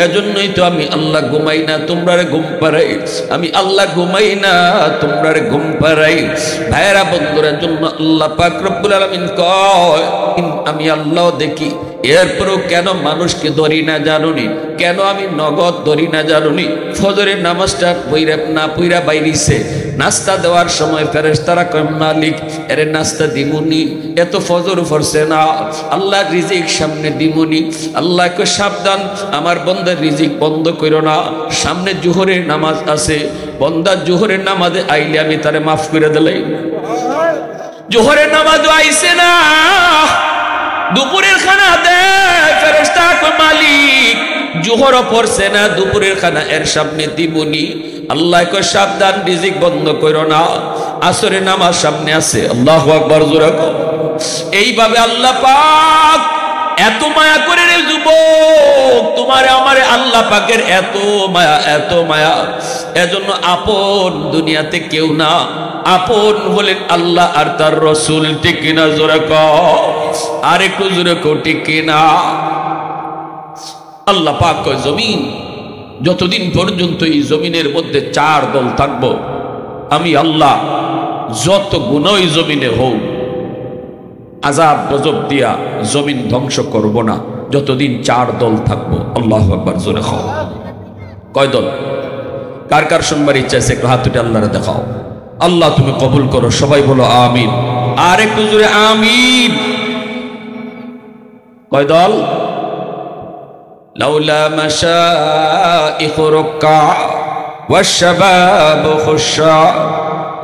S1: এজন্যই তো আমি আল্লাহ ঘুমাই না, তোমরারে ঘুম পাড়াই। আমি আল্লাহ ঘুমাই না, তোমরারে ঘুম পাড়াই। ভাইরা বন্ধুরা, জন্য আল্লাহ পাক রব্বুল আলামিন কয় আমি আল্লাহ দেখি। এরপরও কেন মানুষকে ধরি না জানুনি? কেন আমি নগদ ধরি না জানুনি? ফজরের নামাজটা পইরা না পইরা বাইরিছে, নাস্তা দেওয়ার সময় ফেরেশতারা কয় মালিক এর নাস্তা দিমুনি, এত ফজর পড়ছে না, আল্লাহ রিজিক সামনে দিমুনি। আল্লাহ কয় সাবধান, আমার বান্দার রিজিক বন্ধ করো না, সামনে জোহরের নামাজ আছে, বান্দা জোহরের নামাজে আইলে আমি তারে মাফ করে দিলাই। জোহরের নামাজও আইছে না, দুপুরের খানা দে, ফেরেশতা কয় মালিক জোহরও পড়ছে না, দুপুরের খানা এর সামনে দিবনি। আল্লাহ কয় সাবধান, রিজিক বন্ধ করো না, আসরের নামাজ সামনে আছে। আল্লাহু আকবার, জোরে কও। এইভাবে আল্লাহ পাক এত মায়া করে রে যুবক, তোমারে আমারে আল্লাহ পাকের এত মায়া, এত মায়া। এজন্য আপন দুনিয়াতে কেউ না, আপন বলেন আল্লাহ আর তার রসুল। ঠিক কিনা? জোরে কও, আর একটু জোরে কও, ঠিক কিনা? আল্লাহ পাক কয় জমিন, যতদিন পর্যন্ত এই জমিনের মধ্যে 4 দল থাকবো, আমি আল্লাহ যত গুনাহ জমিনে হোক আযাব গজব দিয়া জমিন ধ্বংস করব না, যতদিন 4 দল থাকবো। আল্লাহু আকবার, জোরে খাও। কয় দল? কার কার শুনবার ইচ্ছা আছে একটু হাত উঠে আল্লাহরে দেখাও। আল্লাহ তুমি কবুল করো, সবাই বলো আমিন, আর একটু জোরে আমিন। কয় দল? লাউলা মাশাইখ রুক্কা ওয়াশ-শাবাব খুশা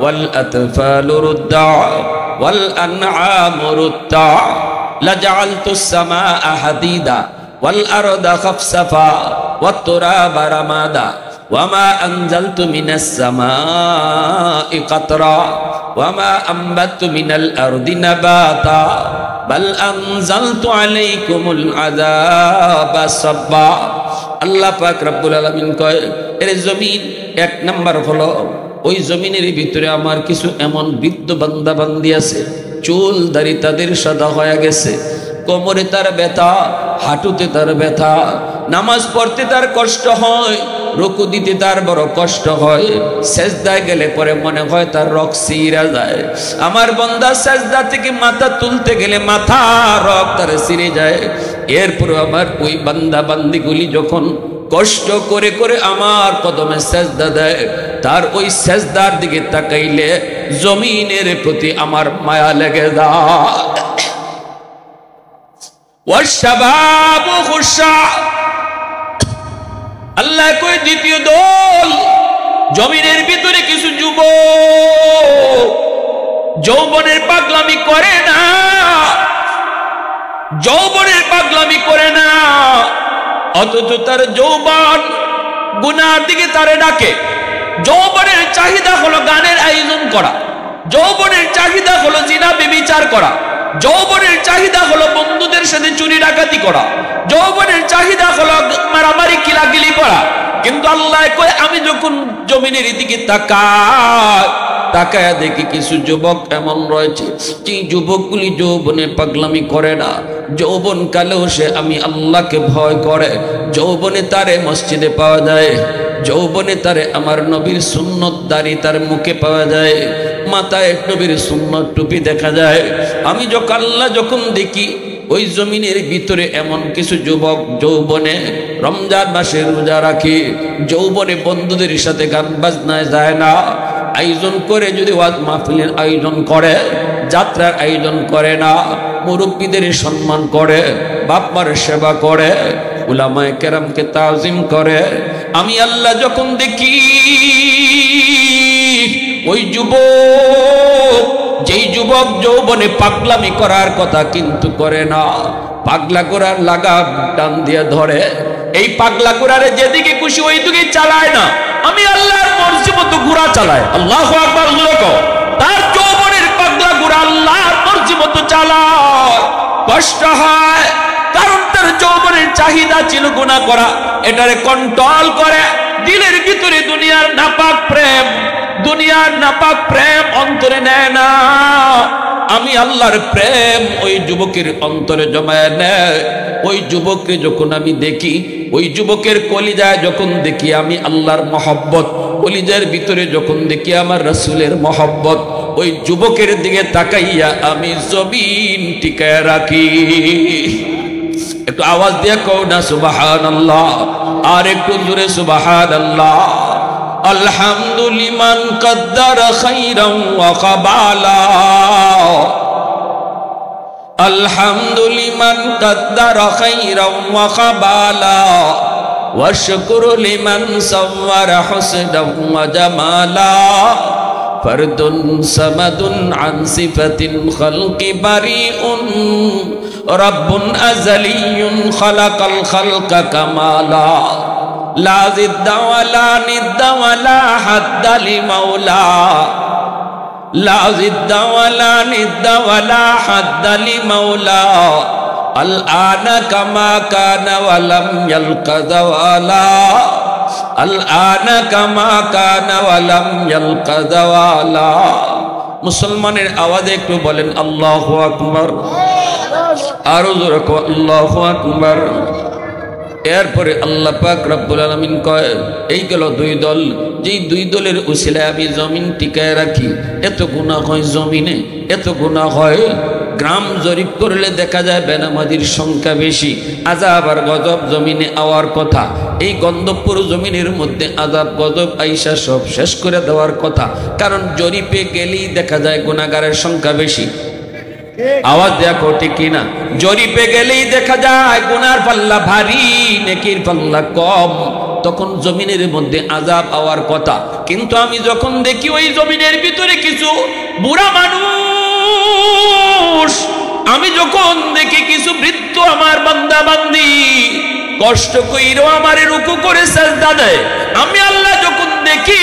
S1: ওয়াল আতফালু রুদ্দা ওয়াল আনআমু রুত্তা লাজআলতুস সামাআ হাদিদা ওয়াল আরদা খাফসাফা ওয়াত তুরাবা রামাদা ওয়ামা আনজালতু মিনাস সামাই কাতরা ওয়ামা আনবাতু মিনাল আরদি নাবাতা বাল আনজালতু আলাইকুমুল আযাবা সাব্বা। আল্লাহ পাক রব্বুল আলামিন কয়, এর জমিন 1 নাম্বার হলো ওই জমিনের ভিতরে আমার কিছু এমন বৃদ্ধ বান্দা বান্দি আছে, চুল দাড়ি তাদের সাদা হয়ে গেছে, কোমরে তার ব্যথা, হাঁটুতে তার ব্যথা, নামাজ পড়তে তার কষ্ট হয়, রুকু দিতে তার বড় কষ্ট হয়, সেজদায় গেলে পরে মনে হয় তার রক ছিঁড়া যায়। আমার বান্দা সেজদা থেকে মাথা তুলতে গেলে মাথা রক তার ছিঁড়ে যায়। এরপর আমার ওই বান্দা বান্দিগুলি যখন কষ্ট করে করে আমার কদমে সেজদা দেয়, তার ওই সেজদার দিকে তাকাইলে জমিনের প্রতি আমার মায়া লেগে যায়। ওয়াশ-শাবাবু খুশা, আল্লাহ কই দ্বিতীয় দল, জমিনের ভিতরে কিছু যুবক যৌবনের পাগলামি করে না, যৌবনের পাগলামি করে না, অথচ তার যৌবন গুনার দিকে তারে ডাকে। যৌবনের চাহিদা হলো গানের আয়োজন করা, যৌবনের চাহিদা হলো জিনা ব্যভিচার করা, যৌবনের চাহিদা হলো বন্ধুদের সাথে চুরি ডাকাতি করা, যৌবনের চাহিদা হলো মারামারি কিলাকিলি করা। কিন্তু আল্লাহ কয় আমি যখন জমিনের দিকে তাকায় দেখি কিছু যুবক এমন রয়েছে, যে যুবকগুলি যৌবনে পাগলামি করে না, যৌবন কালেও সে আমি আল্লাহকে ভয় করে। যৌবনে তারে মসজিদে পাওয়া যায়, যৌবনে তারে আমার নবীর সুন্নত দাড়ি তার মুখে পাওয়া যায়, মাথায় নবীর সুন্নত টুপি দেখা যায়। আমি আল্লাহ যখন দেখি ওই জমিনের ভিতরে এমন কিছু যুবক যৌবনে রমজান মাসে রোজা রাখে, যৌবনে বন্ধুদের সাথে গান বাজনায় যায় না, আয়োজন করে যদি ওয়াজ মাহফিলের আয়োজন করে, যাত্রার আয়োজন করে না, মুরব্বীদের সম্মান করে, বাপ মার সেবা করে, উলামায়ে কেরামকে তাজিম করে। আমি আল্লাহ যখন দেখি ওই যুবক, যেই যুবক যৌবনে পাগলামি করার কথা কিন্তু করে না, পাগলা করার লাগাম টান দিয়ে ধরে, এই পাগলা করারে যেদিকে খুশি ওই দিকে চালায় না, আমি আল্লাহর মর্জি মতো ঘোড়া চালায়। আল্লাহু আকবার, তার যৌবনের পাগলা ঘোড়া আল্লাহর মর্জি মতো চালায়। কষ্ট হয় কারণ তার যৌবনের চাহিদা ছিল গুনাহ করা, এটারে কন্ট্রোল করে। দিলের ভিতরে দুনিয়ার নাপাক প্রেম, দুনিয়ার নাপাক প্রেম অন্তরে নেয় না, আমি আল্লাহর প্রেম ওই যুবকের অন্তরে জমায় নেয়। ওই যুবককে যখন আমি দেখি, ওই যুবকের কলিজায় যখন দেখি আমি আল্লাহর মহব্বত, কলিজার ভিতরে যখন দেখি আমার রাসূলের মহব্বত, ওই যুবকের দিকে তাকাইয়া আমি জমিন টিকায় রাখি। একটু আওয়াজ দিয়ে কও না সুবহানাল্লাহ, আর একটু জোরে সুবহানাল্লাহ। আলহামদু লিমান কদ্দারা খাইরান ওয়া কাবালা আলহামদু লিমান কদ্দারা খাইরান ওয়া কাবালা ওয়া শুকরু লিমান সাওয়ারা হুসনান ওয়া জামালা ফরদুন সামাদুন আন সিফাতিল খালকি বারিউন রাব্বুন আযালিয়ুন খালাকাল খালকা কামালা লা জিদ্দা ওয়ালা নিদ্দা ওয়ালা হাদ্দা লিমাওলা লা জিদ্দা ওয়ালা নিদ্দা ওয়ালা হাদ্দা লিমাওলা আল আনা কামা কানা ওয়া লাম ইয়ালকা যাওয়ালা আল আনা কামা কানা ওয়া লাম ইয়ালকা যাওয়ালা। মুসলমানের আওয়াজে একটু বলেন আল্লাহু আকবার, আরো জোরে কও আল্লাহু আকবার। এরপরে আল্লাহ পাক রব্বুল আলামিন কয় এই গেল দুই দল, যেই দুই দলের উসিলায় আমি জমিন টিকায় রাখি। এত গুনাহ হয় জমিনে, এত গুনাহ হয়, গ্রাম জরিপ করলে দেখা যায় বেনামাজির সংখ্যা বেশি। আযাব আর গজব জমিনে আওয়ার কথা, এই গন্ধবপুর জমিনের মধ্যে আযাব গজব আইসা সব শেষ করে দেওয়ার কথা, কারণ জরিপে গেলেই দেখা যায় গুনাহগারের সংখ্যা বেশি। আওয়াজ দেখো ঠিক কিনা? জরিপে গেলেই দেখা যায় গুনার পাল্লা ভারী, নেকির পাল্লা কম, তখন জমিনের মধ্যে আযাব আওয়ার কথা। কিন্তু আমি যখন দেখি ওই জমিনের ভিতরে কিছু বুড়া মানুষ, আমি যখন দেখি কিছু বৃদ্ধ আমার বান্দা বান্দি কষ্ট কইরো আমারে রুকু করে সাজদা দেয়, আমি আল্লাহ যখন দেখি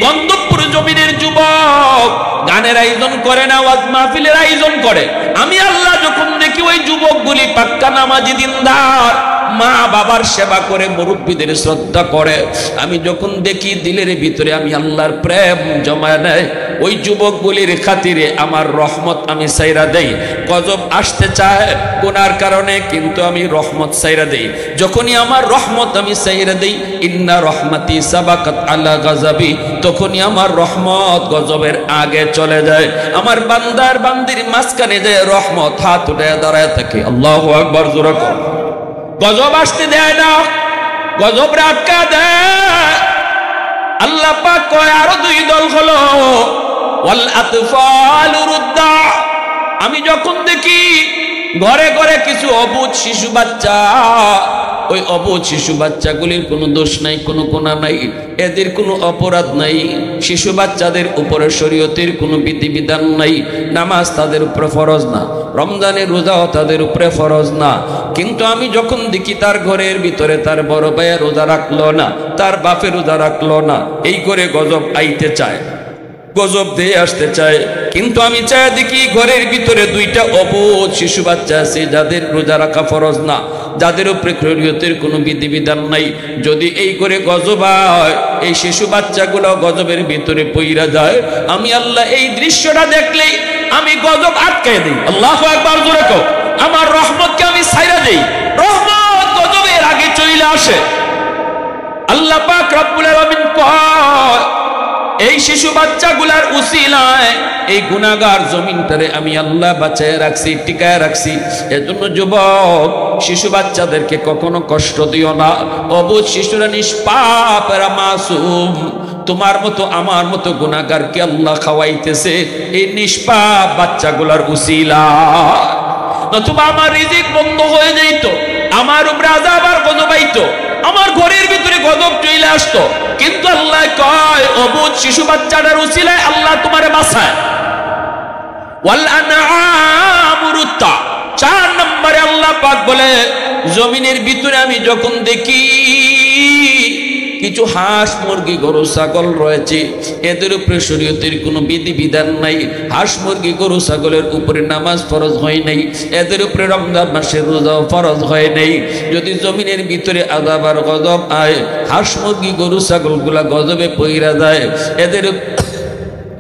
S1: গন্ধবপুর জমিনের যুবক গানের আয়োজন করে না, ওয়াজ মাহফিলের আয়োজন করে, আমি আল্লাহ যখন দেখি ওই যুবকগুলি পাক্কা নামাজি দিনদার, মা বাবার সেবা করে, মুরব্বীদের শ্রদ্ধা করে, আমি যখন দেখি দিলের ভিতরে আমি আল্লাহর প্রেম জমায় নেয়, ওই যুবকগুলির খাতিরে আমার রহমত আমি সাইরা দেই। গজব আসতে চায় গুনার কারণে, কিন্তু আমি রহমত সাইরা দেই। যখনই আমার রহমত আমি সাইরা দেই, ইন্না রহমতি সাবাকাত আলা গাজাবি, তখনই আমার রহমত গজবের আগে চলে যায়। আমার বান্দার বান্দির মাঝখানে যায় রহমত হাত উঠে দাঁড়ায় থাকে। আল্লাহু আকবার জোরে কর। গজব আসতে দেয় না, গজব আটকা দেয়। আল্লাহ পাক কয় আরো দুই দল হলো, ওয়াল আতফালু রুদ্দা, আমি যখন দেখি ঘরে ঘরে কিছু অবুঝ শিশু বাচ্চা, ওই অবুঝ শিশু বাচ্চাগুলির কোনো দোষ নাই, কোনো গুনাহ নাই, এদের কোনো অপরাধ নাই, শিশু বাচ্চাদের উপরে শরীয়তের কোনো বিধিবিধান নাই, নামাজ তাদের উপরে ফরজ না, রমজানের রোজাও তাদের উপরে ফরজ না, কিন্তু আমি যখন দেখি তার ঘরের ভিতরে তার বড় ভাইয়া রোজা রাখলো না, তার বাপে রোজা রাখলো না, এই করে গজব আইতে চায়, গজব দিয়ে আসতে চায়। কিন্তু আমি চাই দেখি ঘরের ভিতরে দুইটা অবুঝ শিশু বাচ্চা আছে, যাদের রোজা রাখা ফরজ না, যাদের উপরে শরীয়তের কোনো বিধিবিধান নাই, যদি এই করে গজব হয়, এই শিশু বাচ্চাগুলো গজবের ভিতরে পইরা যায়, আমি আল্লাহ এই দৃশ্যটা দেখলেই আমি গজব আটকায় দিই। আল্লাহু আকবার জোরে কও। আমার রহমতকে আমি ছাইরা দেই, রহমত গজবের আগে চলে আসে। আল্লাহ পাক রব্বুল আলামিন কয় এই শিশু বাচ্চাগুলার উসিলায় এই গুনাহগার জমিনটারে আমি আল্লাহ বাঁচায় রাখছি, টিকায় রাখছি। এজন্য যুবক শিশু বাচ্চাদেরকে কখনো কষ্ট দিও না। অবুঝ শিশুরা নিষ্পাপ, এরা মাসুম। তোমার মতো আমার মতো গুনাহগারকে আল্লাহ খাওয়াইতেছে এই নিষ্পাপ বাচ্চাগুলার উসিলায়। নতুবা আমার রিজিক বন্ধ হয়ে যাইতো, আমার উপরে আযাব আর গজব আইতো, আমার ঘরের ভিতরে গজব চলে আসতো। কিন্তু আল্লাহ কয় অবুঝ শিশু বাচ্চাটার উসিলায় আল্লাহ তোমারে বাঁচায়। ওয়াল আনআমু রুত্তা, 4 নম্বরে আল্লাহ পাক বলে জমিনের ভিতরে আমি যখন দেখি কিছু হাঁস মুরগি গরু ছাগল রয়েছে, এদের উপরে শরীয়তের কোনো বিধিবিধান নাই, হাঁস মুরগি গরু ছাগলের উপরে নামাজ ফরজ হয় নাই, এদের উপরে রমজান মাসের রোজাও ফরজ হয় নাই, যদি জমিনের ভিতরে আযাব আর গজব আয়, হাঁস মুরগি গরু ছাগলগুলা গজবে পইরা যায়,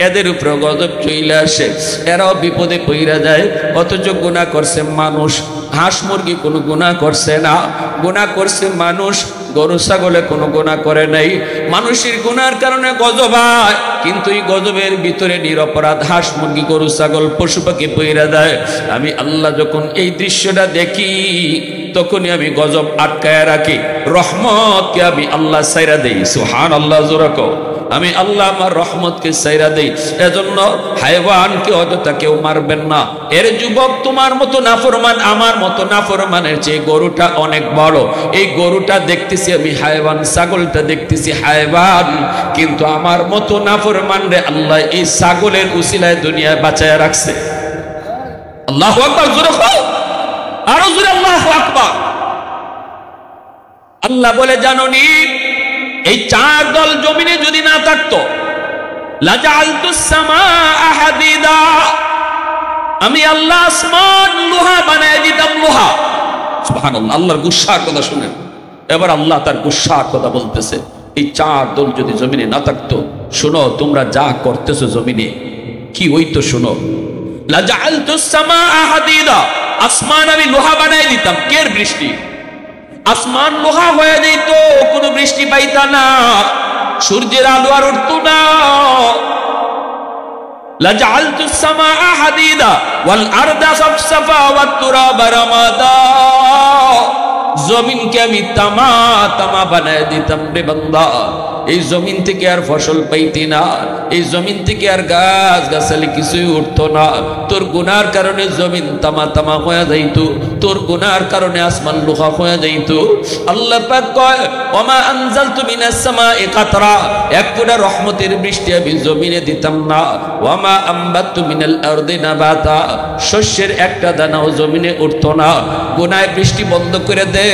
S1: এদের উপরে গজব চলে আসে, এরাও বিপদে পইরা যায়। অথচ গুনাহ করছে মানুষ, হাঁস মুরগি কোনো গুনাহ করছে না, গুনাহ করছে মানুষ। গরু ছাগলে কোনো গুনাহ করে নাই, মানুষের গুনার কারণে গজব হয়, কিন্তু এই গজবের ভিতরে নিরপরাধ হাঁস মুরগি গরু ছাগল পশু পাখি পইরা যায়। আমি আল্লাহ যখন এই দৃশ্যটা দেখি তখনই আমি গজব আটকায় রাখি, রহমতকে আমি আল্লাহ সাইরা দেই। সুবহানাল্লাহ, জোরে কও। আমি আল্লাহ আমার রহমতকে সাইরা দেই। এজন্য হায়ওয়ানকে অযথা কেউ মারবেন না। এর যুবক, তোমার মতো নাফরমান, আমার মতো নাফরমানের চেয়ে গরুটা অনেক বড়। এই গরুটা দেখতেছি আমি হায়ওয়ান, ছাগলটা দেখতেছি হায়ওয়ান, কিন্তু আমার মতো নাফরমান রে আল্লাহ এই ছাগলের উসিলায় দুনিয়ায় বাঁচায় রাখছে। আল্লাহু আকবার, জোরে কও, আরো জোরে আল্লাহু আকবার। আল্লাহ বলে, জানোনি এই চার দল জমিনে যদি না থাকতো, লাজালতুস সামাআ হাদিদা, আমি আল্লাহ আসমান লোহা বানায় দিতাম, লোহা। সুবহানাল্লাহ, আল্লাহর গুসার কথা শুনেন। এবার আল্লাহ তার গুসার কথা বলতেছে, এই চার দল যদি জমিনে না থাকতো, শোনো তোমরা যা করতেছো জমিনে কি হইতো, শোনো। লাজালতুস সামাআ হাদিদা, আসমান আমি লোহা বানায় দিতাম। কের বৃষ্টি? আসমান লোহা হয়ে যেত, কোনো বৃষ্টি পাইতা না, সূর্যের আলো আর উঠতো না। লাজালতুস সামাআ হাদিদা ওয়াল আরদা সাফসাফা ওয়াত তুরাবা রামাদা, জমিনকে আমি তামা তামা বানায় দিতাম রে বান্দা। এই জমিন থেকে আর ফসল পাইতি না, এই জমিন থেকে আর গাছ গাছালি কিছুই উঠতো না। তোর গুনার কারণে জমিন তামা তামা হয়ে যাইতো, তোর গুনার কারণে আসমান লোহা হয়ে যাইতো। আল্লাহ পাক কয়, ওমা আনজালতু মিনাস সামাই কাতরা, এক ফোঁটা রহমতের বৃষ্টি আমি জমিনে দিতাম না। ওমা আমবাতু মিনাল আরদি নাবাতা, শস্যের একটা দানাও জমিনে উঠতো না। গুনায় বৃষ্টি বন্ধ করে দে,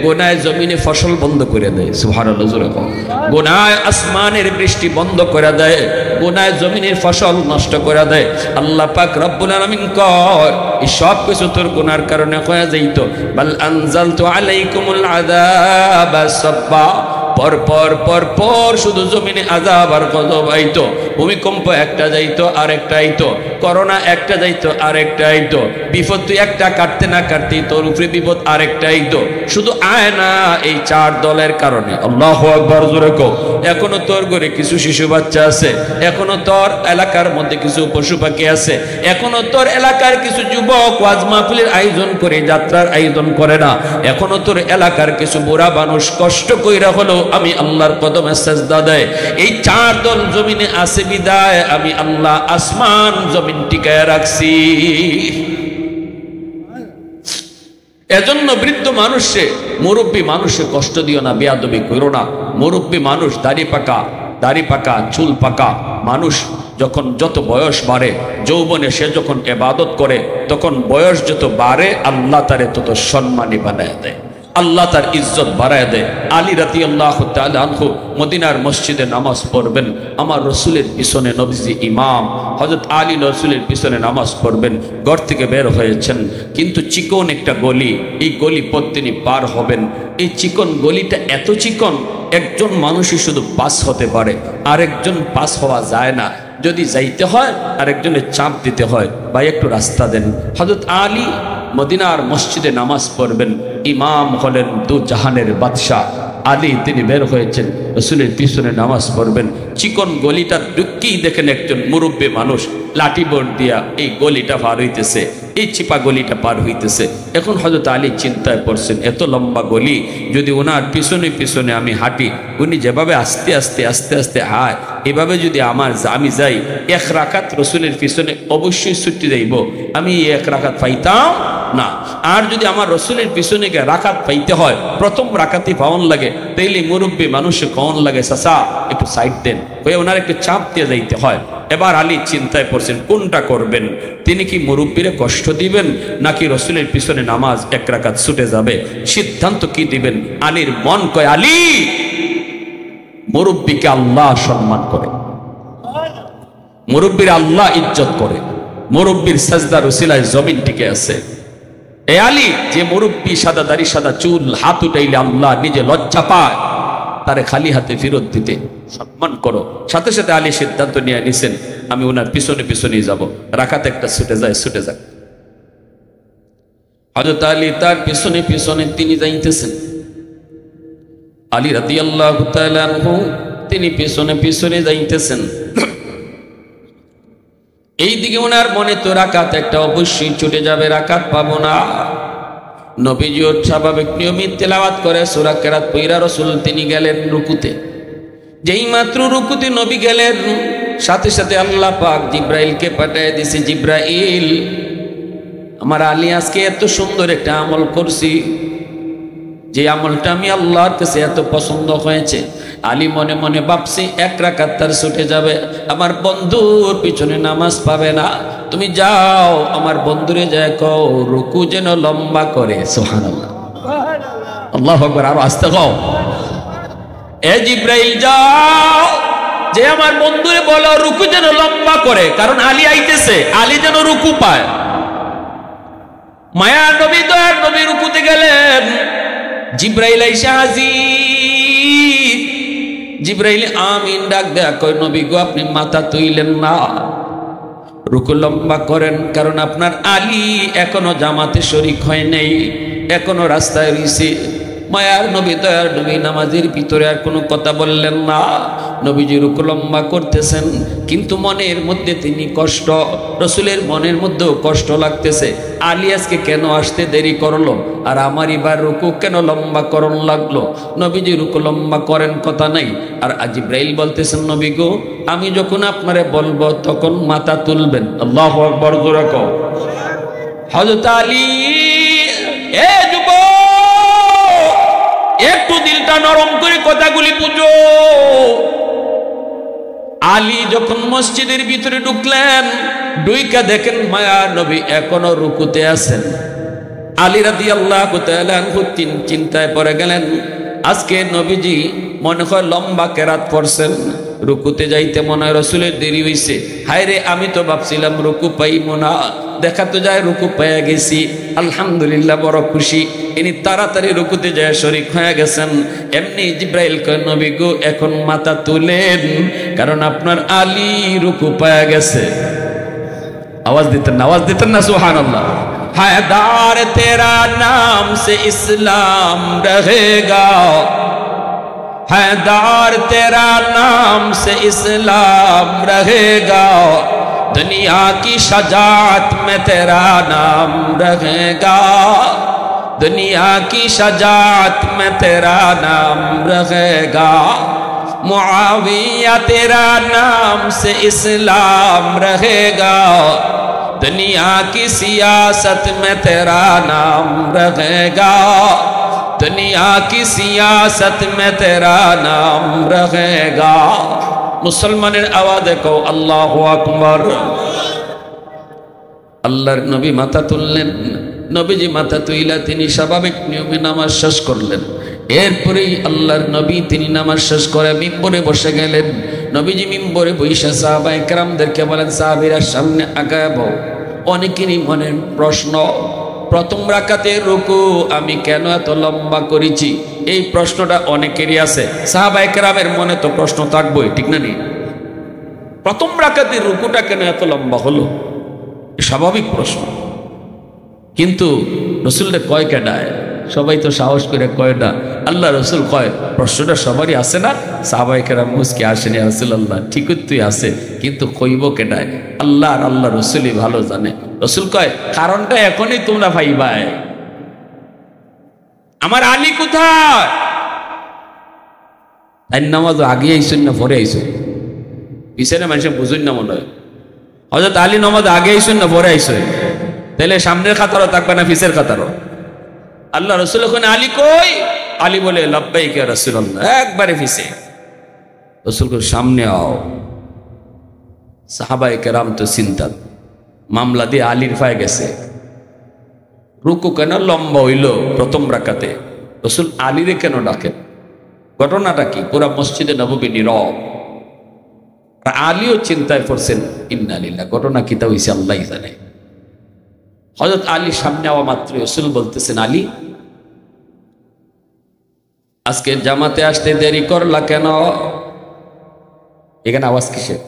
S1: গুনায় জমিনে ফসল বন্ধ করে দেয়। সুবহানাল্লাহ, জোরে কও। গুনায় আসমানের বৃষ্টি বন্ধ করে দেয়, গুনায় জমিনের ফসল নষ্ট করে দেয়। আল্লাহ পাক রব্বুল আলামিন কয়, এই সব কিছু তোর গুনার কারণে হয়ে যাইত। বাল আনজালতু আলাইকুমুল আযাবা সাব্বা, পর পর পর পর শুধু জমিনে আযাব আর গজব আইতো। ভূমিকম্প একটা যাইতো আর একটা আইতো, করোনা একটা যাইতো আর একটা আইতো, বিপদ তুই একটা কাটতে না কাটতেই তোর উপরে বিপদ আর একটা আইতো। শুধু আয় না এই চার দলের কারণে। আল্লাহু আকবার, জোরে কও। এখনো তোর ঘরে কিছু শিশু বাচ্চা আছে, এখনো তোর এলাকার মধ্যে কিছু পশু পাখি আছে, এখনো তোর এলাকার কিছু যুবক ওয়াজ মাহফিলের আয়োজন করে যাত্রার আয়োজন করে না, এখনো তোর এলাকার কিছু বুড়া মানুষ কষ্ট কইরা হলো আমি আল্লাহর কদমে সেজদা দেয়। এই চার দল জমিনে আছে বিদায় আমি আল্লাহ আসমান জমিন টিকায় রাখছি। এজন্য বৃদ্ধ মানুষে, মুরব্বী মানুষে কষ্ট দিও না, বেয়াদবি করো না। মুরব্বী মানুষ, দাড়ি পাকা চুল পাকা মানুষ যখন যত বয়স বাড়ে, যৌবনে সে যখন ইবাদত করে, তখন বয়স যত বাড়ে আল্লাহ তারে তত সম্মানী বানায় দেয়, আল্লাহ তার ইজ্জত বাড়ায় দেয়। আলী রাদিয়াল্লাহু তাআলা আনহু মদিনার মসজিদে নামাজ পড়বেন, আমার রসুলের পিছনে নবীজি ইমাম, হযরত আলী রসুলের পিছনে নামাজ পড়বেন। ঘর থেকে বের হয়েছেন, কিন্তু চিকন একটা গলি, এই গলি পথ তিনি পার হবেন। এই চিকন গলিটা এত চিকন, একজন মানুষই শুধু পাস হতে পারে, আরেকজন পাস হওয়া যায় না। যদি যাইতে হয় আরেকজনের চাপ দিতে হয়, ভাই একটু রাস্তা দেন। হযরত আলী মদিনার মসজিদে নামাজ পড়বেন, ইমাম হলেন দু জাহানের বাদশাহ আলী, তিনি বের হয়েছেন রসুলের পিছনে নামাজ পড়বেন। চিকন গলিটা ঢুককেই দেখেন একজন মুরব্বী মানুষ লাঠি বোর্ড দিয়া এই গলিটা পার হইতেছে, এই চিপা গলিটা পার হইতেছে। এখন হযরত আলী চিন্তায় পড়ছেন, এত লম্বা গলি, যদি ওনার পিছনে পিছনে আমি হাঁটি, উনি যেভাবে আস্তে আস্তে আস্তে আস্তে হায়, এভাবে যদি আমি যাই, এক রাকাত রসুলের পিছনে অবশ্যই ছুটি যাইব, আমি এক রাকাত পাইতাম না। আর যদি আমার রসুলের পিছনে গিয়ে রাকাত পাইতে হয়, প্রথম রাকাতই পাওয়ান লাগে, তাইলে মুরব্বী মানুষে কন লাগে, চাচা একটু সাইড দেন, হয়ে ওনার একটু চাপ দিয়ে যাইতে হয়। এবার আলী চিন্তায় পড়ছেন কোনটা করবেন, তিনি কি মুরব্বীরে কষ্ট দিবেন নাকি রসুলের পিছনে নামাজ এক রাকাত ছুটে যাবে, সিদ্ধান্ত কি দিবেন? আলীর মন কয়, আলী মুরব্বীকে আল্লাহ সম্মান করে, মুরব্বীর আল্লাহ ইজ্জত করে, মুরব্বীর সাজদার উসিলায় জমিন টিকে আছে। এ আলী, যে মুরব্বী সাদা দাড়ি সাদা চুল, হাত উঠাইলে আল্লাহ নিজে লজ্জা পায়, তারে খালি হাতে ফেরত দিতে, সম্মান করো। সাথে সাথে আলী সিদ্ধান্ত নিয়ে নিছেন আমি ওনার পিছনে পিছনেই যাব, রাকাত একটা ছুটে যায়, ছুটে যাক। হযরত আলী তার পিছনে পিছনে তিনি যাইতেছেন। আলী রাদিয়াল্লাহু তাআলা আনহু তিনি পিছনে পিছনে যাইতেছেন। এইদিকে ওনার মনে তো রাকাত একটা অবশ্যই ছুটে যাবে, রাকাত পাবো না। নবীজি ওর স্বাভাবিক নিয়মিত তেলাওয়াত করে সূরা কেরাত পইরা রাসূল তিনি গেলেন রুকুতে। যেই মাত্র রুকুতে নবী গেলেন, সাথে সাথে আল্লাহ পাক জিব্রাইলকে পাঠিয়ে দিয়েছে, জিব্রাইল আমার আলী আজকে এত সুন্দর একটা আমল করছি, যে আমলটা আমি আল্লাহর কাছে এত পছন্দ হয়েছে। আলী মনে মনে ভাবছি এক রাকাত তার ছুটে যাবে, আমার বন্ধুর পিছনে নামাজ পাবে না। তুমি যাও আমার বন্ধুরে যায় কও রুকু যেন লম্বা করে। সুবহানাল্লাহ, আল্লাহু আকবার, আরো আস্তে কও। এ জিব্রাইল যাও, যে আমার বন্ধুরে বলো রুকু যেন লম্বা করে, কারণ আলী আইতেছে, আলী যেন রুকু পায়। মায়া নবী দয়ার নবী রুকুতে গেলেন, জিব্রাইল আইসা হাজির। জিব্রাইল আমিন ডাক দেয়া কয় নবী গো আপনি মাথা তুইলেন না, রুকু লম্বা করেন, কারণ আপনার আলী এখনো জামাতে শরীক হয় নাই, এখনো রাস্তায় রইছে। মায়ার নবী দয়ার নবী নামাজের ভিতরে আর কোনো কথা বললেন না। নবীজি রুকু লম্বা করতেছেন, কিন্তু মনের মধ্যে তিনি কষ্ট, রসুলের মনের মধ্যেও কষ্ট লাগতেছে। আলী আজকে কেন আসতে দেরি করলো, আর আমার এবার রুকু কেন লম্বা করণ লাগলো। নবীজি রুকু লম্বা করেন, কথা নাই। আর জিব্রাইল বলতেছেন নবী গো আমি যখন আপনারে বলবো তখন মাথা তুলবেন। আল্লাহু আকবার, জোরে কও। হযরত আলী এ যুবক একটু দিলটা নরম করে কথাগুলি বুঝো। আলী যখন মসজিদের ভিতরে ঢুকলেন, ঢুইকা দেখেন মায়ার নবী এখনো রুকুতে আছেন। আলী রাদিয়াল্লাহু তাআলা আনহু চিন্তায় পড়ে গেলেন, আজকে নবীজি মনে হয় লম্বা কেরাত পড়ছেন, রুকুতে যাইতে মনে হয় রসুলের দেরি হইছে। হায় রে, আমি তো ভাবছিলাম রুকু পাইবো না, দেখা তো যায় রুকু পাইয়া গেছি। আলহামদুলিল্লাহ, বড় খুশি। ইনি তাড়াতাড়ি রুকুতে যায় শরীক হয়ে গেছেন। এমনি জিব্রাইল কয় নবী গো এখন মাথা তুলেন, কারণ আপনার আলী রুকু পাইয়া গেছে। আওয়াজ দিতেন না, আওয়াজ দিতেন না, সুবহানাল্লাহ। हैदार तेरा नाम से इस्लाम रहेगा, हैदार तेरा नाम से इस्लाम रहेगा, दुनिया की शजात में तेरा नाम रहेगा, दुनिया की शजात में तेरा नाम रहेगा, मुआविया तेरा नाम से इस्लाम रहेगा, दुनिया की सियासत में तेरा नाम रहेगा, दुनिया की सियासत में तेरा नाम रहेगा। मुसलमाনের আওয়াজে কও আল্লাহু আকবার। আল্লাহর নবী মাথা তুললেন। নবীজি মাথা তুইলা তিনি স্বাভাবিক নিয়মে নামাজ শেষ করলেন। এরপরেই আল্লাহর নবী তিনি নামাজ শেষ করে মিম্বরে বসে গেলেন। নবীজি মিম্বরে বসে সাহাবায়ে কেরামদেরকে বলেন, সাহাবীরা সামনে আগায় বও। অনেকেরই মনের প্রশ্ন, প্রথম রাকাতে রুকু আমি কেন এত লম্বা করেছি, এই প্রশ্নটা অনেকেরই আছে। সাহাবায়ে কেরামের মনে তো প্রশ্ন থাকবেই, ঠিক না? নি প্রথম রাকাতে রুকুটা কেন এত লম্বা হলো, স্বাভাবিক প্রশ্ন। কিন্তু রসুলটা কয় কেডায়, সবাই তো সাহস করে কয় না। আল্লাহ রসুল কয় প্রশ্নটা সবারই আছে না? সাহাবায়ে কেরাম মুসকে আসেনি, রাসূলুল্লাহ ঠিকই তুই আছে, কিন্তু কইব কেডায়? আল্লাহ আর আল্লাহ রসুলই ভালো জানে। রসুল কয় কারণটা এখনই তোমরা ভাইবাই, আমার আলী কোথায়? তাই নামাজ আগে আইসুন না পরে আইসুন? পিছনে মানুষের বুঝুন না মনে হয়। হযরত আলী নামাজ আগে আইসুন না পরে আইসুন? তাহলে সামনের কাতারও থাকবে না পিছের কাতারও? আল্লাহ রসুল ওখানে আলী কই? আলী বলে লাব্বাইক ইয়া রাসূলুল্লাহ, একবারে পিছে। রসুল কই সামনে আও। সাহাবায়ে কেরাম তো চিন্তা, মামলা দিয়ে আলীর পায়ে গেছে। রুকু কেন লম্বা হইল প্রথম রাকাতে? রসুল আলীরে কেন ডাকেন? ঘটনাটা কি? পুরা মসজিদে নববী নীরব। আলীও চিন্তায় পড়ছেন, ইন্না লিল্লাহ, ঘটনা কি তা হইছে আল্লাহই জানে। হযরত আলী সামনে আওয়া মাত্র রসুল বলতেছেন, আলী আজকে জামাতে আসতে দেরি করলা কেন? এখানে আওয়াজ কিসের?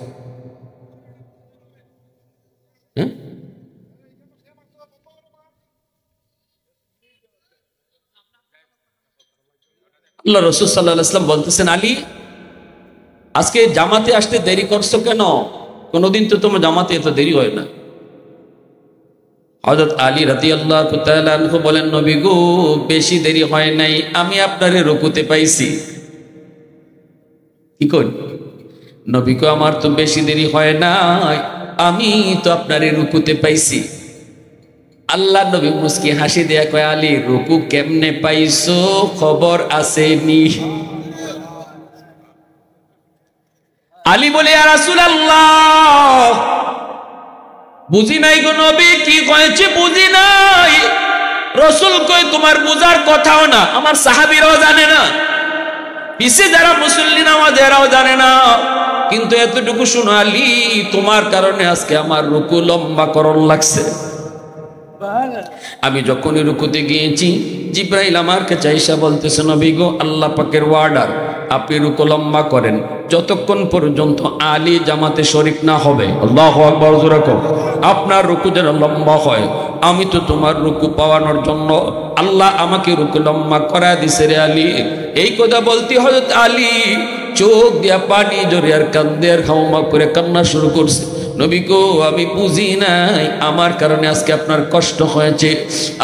S1: আল্লাহ রাসূল সাল্লাল্লাহু আলাইহি ওয়াসাল্লাম বলতেছেন, আলী আজকে জামাতে আসতে দেরি করছো কেন? কোনদিন তো তোমার জামাতে এত দেরি হয় না। হযরত আলী রাদিয়াল্লাহু তাআলা আনহু বলেন, নবী গো, বেশি দেরি হয় নাই, আমি আপনারে রুকুতে পাইছি। কি কই? নবী গো, আমার তো বেশি দেরি হয় নাই, আমি তো আপনারে রুকুতে পাইছি। আল্লাহ নবী মুস্কি হাসি দেয়া কয়, আলী রুকু কেমনে পাইছো, খবর আসেনি? আলী বলে, ইয়া রাসূলুল্লাহ, বুঝি নাই গো নবী, কি কয়েছে বুঝি নাই। রাসূল কয়, তোমার বুঝার কথাও না, আমার সাহাবীরাও জানে না, পিছে যারা মুসল্লি নামাজ এরাও জানে না, কিন্তু এতটুকু শুনো আলী, তোমার কারণে আজকে আমার রুকু লম্বা করণ লাগছে। আমি যখনই রুকুতে গিয়েছি, জিব্রাইল আমার কাছে আইসা বলতেছে, নবী গো, আল্লাহ পাকের ওয়ার্ডার, আপনি রুকু লম্বা করেন যতক্ষণ পর্যন্ত আলী জামাতে শরীক না হবে। আল্লাহু আকবার, জোরে কও। আপনার রুকু যেন লম্বা হয়। আমি তো তোমার রুকু পাওয়ানোর জন্য আল্লাহ আমাকে রুকু লম্বা করা দিছে রে আলী। এই কথা বলতে হযরত আলী চোখ দিয়া পানি জড়ে আর কান্দে আর খাওয়া করে কান্না শুরু করছে। নবী গো, আমি বুঝি নাই, আমার কারণে আজকে আপনার কষ্ট হয়েছে।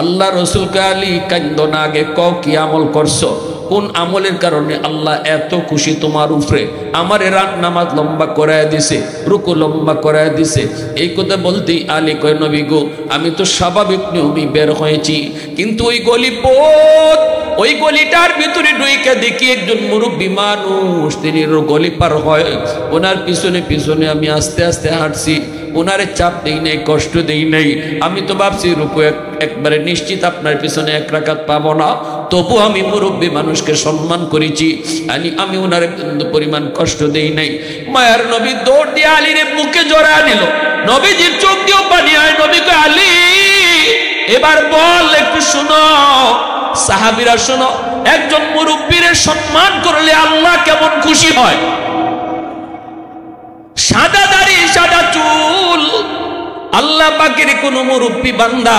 S1: আল্লাহ রাসূলকে, আলী কান্দো না, আগে কও কি আমল করছো, কোন আমলের কারণে আল্লাহ এত খুশি তোমার উপরে, আমার রাত নামাজ লম্বা করায় দিছে, রুকু লম্বা করায় দিছে। এই কথা বলতেই আলী কয়, নবী গো, আমি তো স্বাভাবিক নিয়মই বের হয়েছি, কিন্তু ওই গলিপথ, ওই গলিটার ভিতরে ঢুইকা দেখি একজন মুরব্বী মানুষ, তিনি গলি পার হয়, ওনার পিছনে পিছনে আমি আস্তে আস্তে হাঁটছি, ওনারে চাপ দেই নাই, কষ্ট দেই নাই। আমি তো ভাবছি রুকু একবারে নিশ্চিত আপনার পিছনে এক রাকাত পাবো না, তবু আমি মুরব্বী মানুষকে সম্মান করেছি, আমি ওনারে পরিমাণ কষ্ট দেই নাই। মায়ার নবী দৌড় দিয়ে আলীর বুকে জড়ায় নিল, নবীজির চোখ দিয়েও পানি হয়। নবী কয়, আলী এবার বল, একটু শোনো। সাহাবীরা শোনো, একজন মুরব্বীর সম্মান করলে আল্লাহ কেমন খুশি হয়। সাদা দাড়ি, সাদা চুল, আল্লাহ পাকের কোন মুরব্বী বান্দা,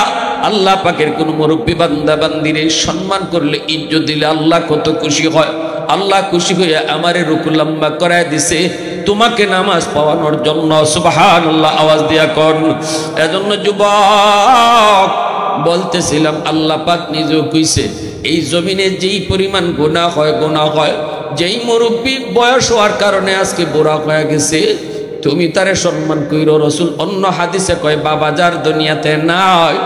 S1: আল্লাহ পাকের কোন মুরব্বী বান্দা বান্দিরে সম্মান করলে, ইজ্জত দিলে আল্লাহ কত খুশি হয়। আল্লাহ খুশি হয়ে আমারে রুকু লম্বা করায় দিছে তোমাকে নামাজ পাওয়ানোর জন্য। সুবহানাল্লাহ, আওয়াজ দিয়া কর। এজন্য যুবক বলতেছিলাম, আল্লাহ পাক নিজেও কইছে, এই জমিনে যেই পরিমাণ গুনাহ হয়, যেই মুরব্বী বয়স হওয়ার কারণে আজকে বুড়া হয়ে গেছে, তুমি তারে সম্মান কইরো। রাসূল অন্য হাদিসে কয়, বাবা যার দুনিয়াতে নাই,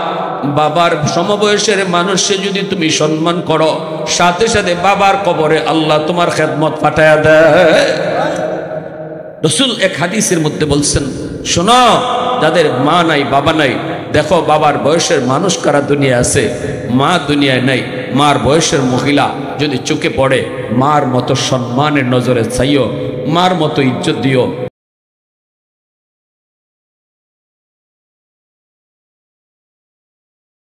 S1: বাবার সমবয়সের মানুষকে যদি তুমি সম্মান করো, সাথে সাথে বাবার কবরে আল্লাহ তোমার খেদমত পাঠায়া দেয়। রাসূল এক হাদিসের মধ্যে বলছেন, শোনো, যাদের মা নাই, বাবা নাই, দেখো বাবার বয়সের মানুষ কারা দুনিয়া আছে, মা দুনিয়ায় নাই, মার বয়সের মহিলা যদি চোখে পড়ে, মার মতো সম্মানের নজরে চাইও, মার মতো ইজ্জত দিও,